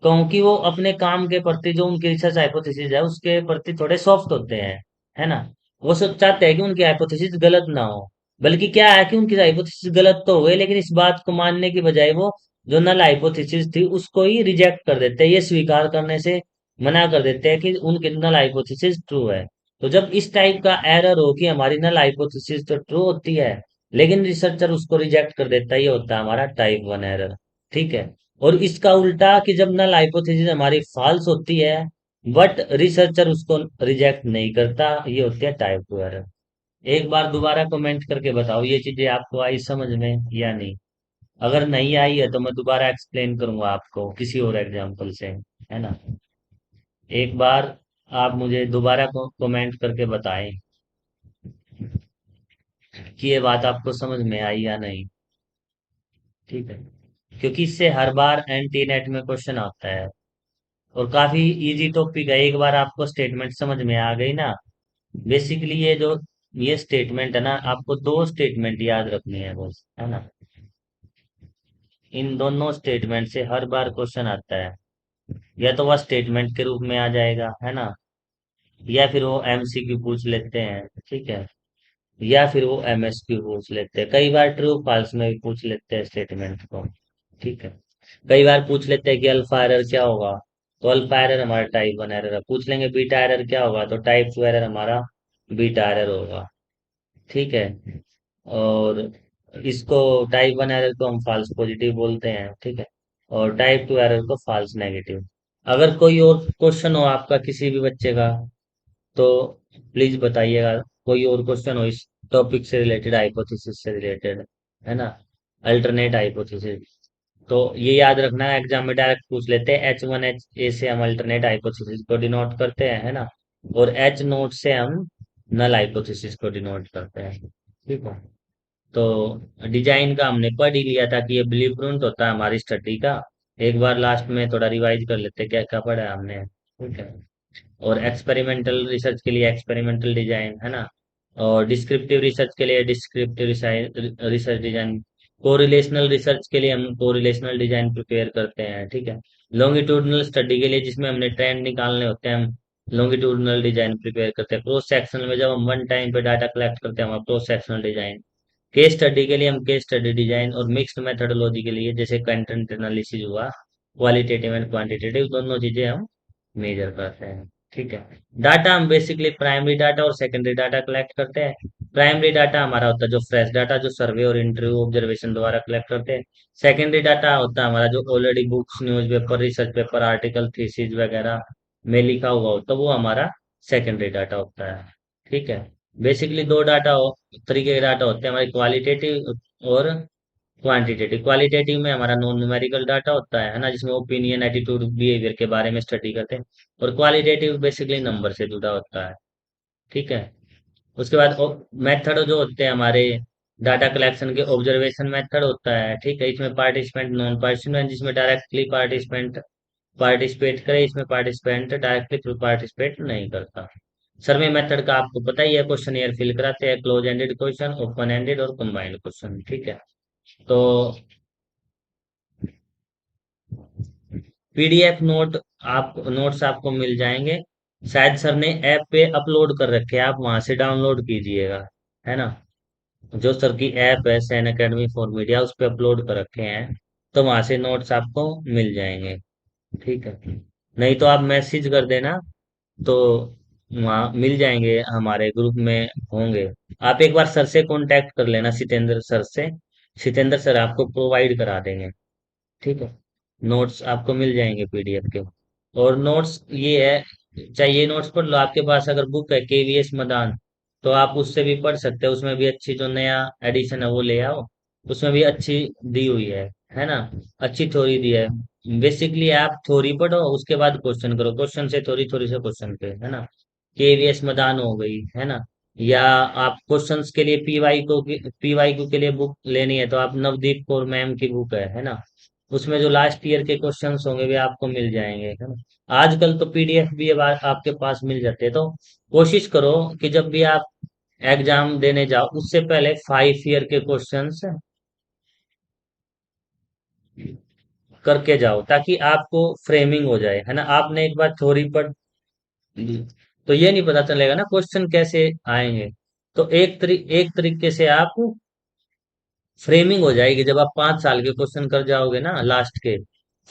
कहूँ कि वो अपने काम के प्रति, जो उनकी रिसर्च हाइपोथेसिस है उसके प्रति थोड़े सॉफ्ट होते हैं, है ना? वो सब चाहते हैं कि उनकी हाइपोथेसिस गलत ना हो। बल्कि क्या है कि उनकी हाइपोथेसिस गलत तो हुए, लेकिन इस बात को मानने की बजाय वो जो नल हाइपोथेसिस थी उसको ही रिजेक्ट कर देते हैं, ये स्वीकार करने से मना कर देते हैं कि उनकी नल हाइपोथेसिस ट्रू है। तो जब इस टाइप का एरर हो कि हमारी नल हाइपोथेसिस तो ट्रू होती है, लेकिन रिसर्चर उसको रिजेक्ट कर देता है, ये होता है हमारा टाइप वन एरर। ठीक है। और इसका उल्टा कि जब नल हाइपोथेसिस हमारी फॉल्स होती है बट रिसर्चर उसको रिजेक्ट नहीं करता, ये होती है टाइप टू एरर। एक बार दोबारा कमेंट करके बताओ ये चीजें आपको आई समझ में या नहीं। अगर नहीं आई है तो मैं दोबारा एक्सप्लेन करूंगा आपको किसी और एग्जांपल से, है ना? एक बार आप मुझे दोबारा कमेंट करके बताएं कि ये बात आपको समझ में आई या नहीं। ठीक है। क्योंकि इससे हर बार एनटी नेट में क्वेश्चन आता है, और काफी इजी टॉपिक है। एक बार आपको स्टेटमेंट समझ में आ गई ना, बेसिकली ये स्टेटमेंट है ना, आपको दो स्टेटमेंट याद रखनी है बस, है ना? इन दोनों स्टेटमेंट से हर बार क्वेश्चन आता है। या तो वह स्टेटमेंट के रूप में आ जाएगा, है ना? या फिर वो एमसीक्यू पूछ लेते हैं, ठीक है? या फिर वो एमएसक्यू पूछ लेते हैं, कई बार ट्रू फॉल्स में भी पूछ लेते हैं स्टेटमेंट को। ठीक है। कई बार पूछ लेते हैं कि अल्फा एरर क्या होगा, तो अल्फा एरर हमारा टाइप वन एरर है। पूछ लेंगे बीटा एरर क्या होगा, तो टाइप टू एरर हमारा बीटा एरर होगा। ठीक है। और इसको टाइप वन एरर को हम फॉल्स पॉजिटिव बोलते हैं, ठीक है? और टाइप टू एरर को फॉल्स नेगेटिव। अगर कोई और क्वेश्चन हो आपका किसी भी बच्चे का, तो प्लीज बताइएगा। कोई और क्वेश्चन हो इस टॉपिक से रिलेटेड, हाइपोथेसिस से रिलेटेड, है ना? Alternate hypothesis. तो ये याद रखना, एग्जाम में डायरेक्ट पूछ लेते हैं, H1 H से हम अल्टरनेट हाइपोथेसिस को डिनोट करते हैं, है ना? और H नोट से हम नल हाइपोथेसिस को डिनोट करते हैं। ठीक है। तो डिजाइन का हमने पढ़ ही लिया था कि ये ब्लूप्रिंट होता है हमारी स्टडी का। एक बार लास्ट में थोड़ा रिवाइज कर लेते हैं क्या क्या पढ़ा है हमने। ठीक है। और एक्सपेरिमेंटल रिसर्च के लिए एक्सपेरिमेंटल डिजाइन, है ना? और डिस्क्रिप्टिव रिसर्च के लिए descriptive research design. Correlational research के लिए हम कोरिलेशनल डिजाइन प्रिपेयर करते हैं, ठीक है? लॉन्गिट्यूडनल स्टडी के लिए जिसमें हमने ट्रेंड निकालने होते हैं, हम लॉन्गिट्यूडनल डिजाइन प्रिपेयर करते हैं। क्रॉस सेक्शनल में जब हम वन टाइम पे डाटा कलेक्ट करते हैं, हम cross sectional design. Case study के लिए हम केस स्टडी डिजाइन। और मिक्स्ड मेथोडोलॉजी के लिए जैसे कंटेंट एनालिसिस हुआ, क्वालिटेटिव एंड क्वांटिटेटिव, दोनों चीजें हम मेजर करते हैं। ठीक है। डाटा हम बेसिकली प्राइमरी डाटा और सेकेंडरी डाटा कलेक्ट करते हैं। प्राइमरी डाटा हमारा होता है जो फ्रेश डाटा, जो सर्वे और इंटरव्यू ऑब्जर्वेशन द्वारा कलेक्ट करते हैं। सेकेंडरी डाटा होता है हमारा जो already books, newspaper, research paper, article, thesis वगैरह में लिखा हुआ होता है, वो हमारा सेकेंडरी डाटा होता है। ठीक है। बेसिकली दो तरीके के डाटा होते हैं हमारे, क्वालिटेटिव और क्वांटिटेटिव। क्वालिटेटिव में हमारा नॉन न्यूमेरिकल डाटा होता है ना, जिसमें ओपिनियन, एटीट्यूड, बिहेवियर के बारे में स्टडी करते हैं। और क्वालिटेटिव बेसिकली नंबर से जुड़ा होता है। ठीक है। उसके बाद मेथड जो होते हैं हमारे डाटा कलेक्शन के, ऑब्जर्वेशन मेथड होता है, ठीक है? इसमें पार्टिसिपेंट, नॉन पार्टिसिपेंट, जिसमें डायरेक्टली पार्टिसिपेंट पार्टिसिपेट करे, इसमें पार्टिसिपेंट डायरेक्टली पार्टिसिपेट नहीं करता। सर्वे मेथड का आपको पता ही है, क्वेश्चन ईयर फिल कराते हैं, close ended question, open ended और कंबाइंड क्वेश्चन, ठीक है। तो पीडीएफ नोट्स आपको मिल जाएंगे, शायद सर ने ऐप पे अपलोड कर रखे हैं, आप वहां से डाउनलोड कीजिएगा, है ना। जो सर की ऐप है सैन अकेडमी फॉर मीडिया, उस पे अपलोड कर रखे हैं, तो वहां से नोट्स आपको मिल जाएंगे, ठीक है। नहीं तो आप मैसेज कर देना, तो वहाँ मिल जाएंगे, हमारे ग्रुप में होंगे। आप एक बार सर से कांटेक्ट कर लेना, सितेंद्र सर से, सितेंद्र सर आपको प्रोवाइड करा देंगे, ठीक है। नोट्स आपको मिल जाएंगे पीडीएफ के। और नोट्स ये है, चाहिए नोट्स पढ़ लो, आपके पास अगर बुक है केवीएस मदान, तो आप उससे भी पढ़ सकते हो, उसमें भी अच्छी जो नया एडिशन है वो ले आओ, उसमें भी अच्छी दी हुई है ना, अच्छी थ्योरी दी है। बेसिकली आप थ्योरी पढ़ो, उसके बाद क्वेश्चन करो, क्वेश्चन से थ्योरी, थ्योरी से क्वेश्चन पे, है ना। केवीएस मदान हो गई, है ना। या आप क्वेश्चंस के लिए पीवाई क्यू के लिए बुक लेनी है, तो आप नवदीप कौर मैम की बुक है ना, उसमें जो लास्ट ईयर के क्वेश्चंस होंगे वे आपको मिल जाएंगे, है ना। आजकल तो पीडीएफ भी अब आपके पास मिल जाते हैं, तो कोशिश करो कि जब भी आप एग्जाम देने जाओ, उससे पहले 5 ईयर के क्वेश्चंस करके जाओ, ताकि आपको फ्रेमिंग हो जाए, है ना। आपने एक बार थ्योरी पढ़ ली, तो ये नहीं पता चलेगा ना क्वेश्चन कैसे आएंगे। तो एक तरीके से आप फ्रेमिंग हो जाएगी, जब आप 5 साल के क्वेश्चन कर जाओगे ना लास्ट के,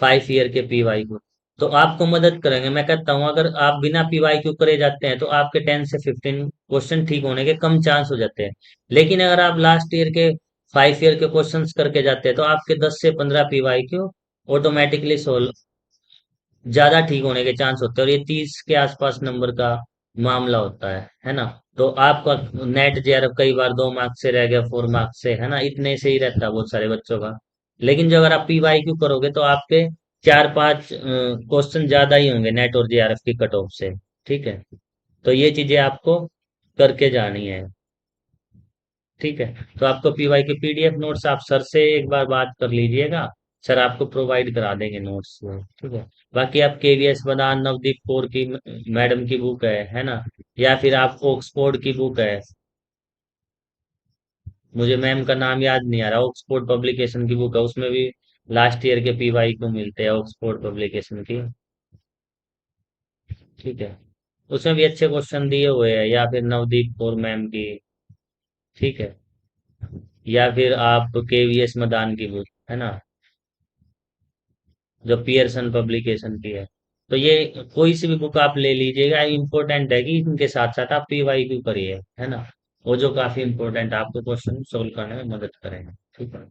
5 ईयर के पीवाई को, तो आपको मदद करेंगे। मैं कहता हूँ अगर आप बिना पीवाई क्यू करे जाते हैं, तो आपके 10 से 15 क्वेश्चन ठीक होने के कम चांस हो जाते हैं। लेकिन अगर आप लास्ट ईयर के 5 ईयर के क्वेश्चंस करके जाते हैं, तो आपके 10 से 15 पीवाई क्यू ऑटोमेटिकली सोल्व, ज्यादा ठीक होने के चांस होते हैं, और ये 30 के आसपास नंबर का मामला होता है ना। तो आपका नेट जेआरएफ कई बार 2 मार्क्स से रह गया, 4 मार्क्स से, है ना, इतने से ही रहता है बहुत सारे बच्चों का। लेकिन जो अगर आप पीवाई क्यू करोगे, तो आपके 4-5 क्वेश्चन ज्यादा ही होंगे नेट और जेआरएफ की कट ऑफ से, ठीक है। तो ये चीजें आपको करके जानी है, ठीक है। तो आपको पीवाई के पीडीएफ नोट्स आप सर से एक बार बात कर लीजिएगा, सर आपको प्रोवाइड करा देंगे नोट्स, ठीक है। बाकी आप केवीएस बदान, नवदीप कौर की मैडम की बुक है ना, या फिर आप ऑक्सफोर्ड की बुक है, मुझे मैम का नाम याद नहीं आ रहा, ऑक्सफोर्ड पब्लिकेशन की बुक है, उसमें भी लास्ट ईयर के पीवाई को मिलते हैं, ऑक्सफोर्ड पब्लिकेशन की, ठीक है। उसमें भी अच्छे क्वेश्चन दिए हुए हैं, या फिर नवदीप कौर मैम की, ठीक है। या फिर आप केवीएस मदान की बुक, है ना, जो पियर्सन पब्लिकेशन की है। तो ये कोई सी भी बुक आप ले लीजिएगा, इम्पोर्टेंट है कि इनके साथ साथ आप पीवाई क्यू करिए, है ना, वो जो काफी इम्पोर्टेंट आपको क्वेश्चन सोल्व करने में मदद करेंगे, ठीक है।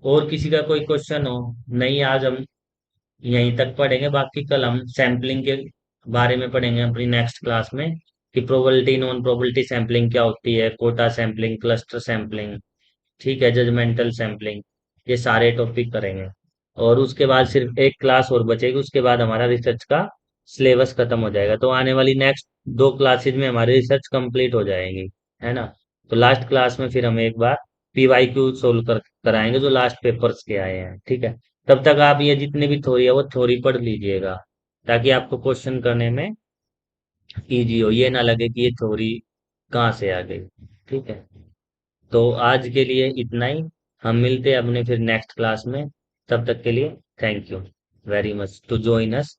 और किसी का कोई क्वेश्चन हो, नहीं आज हम यहीं तक पढ़ेंगे, बाकी कल हम सैम्पलिंग के बारे में पढ़ेंगे अपनी नेक्स्ट क्लास में, कि प्रोबेबिलिटी नॉन प्रोबेबिलिटी सैम्पलिंग क्या होती है, कोटा सैम्पलिंग, क्लस्टर सैम्पलिंग, ठीक है, जजमेंटल सैम्पलिंग, ये सारे टॉपिक करेंगे। और उसके बाद सिर्फ एक क्लास और बचेगी, उसके बाद हमारा रिसर्च का सिलेबस खत्म हो जाएगा, तो आने वाली नेक्स्ट 2 क्लासेज में हमारी रिसर्च कंप्लीट हो जाएगी, है ना। तो लास्ट क्लास में फिर हम एक बार पीवाई क्यू सोल्व कराएंगे, जो लास्ट पेपर्स के आए हैं, ठीक है। तब तक आप ये जितने भी थ्योरी है वो थ्योरी पढ़ लीजिएगा, ताकि आपको क्वेश्चन करने में इजी हो, ये ना लगे कि ये थ्योरी कहाँ से आ गई, ठीक है। तो आज के लिए इतना ही, हम मिलते हैं अपने फिर नेक्स्ट क्लास में, तब तक के लिए thank you very much to join us.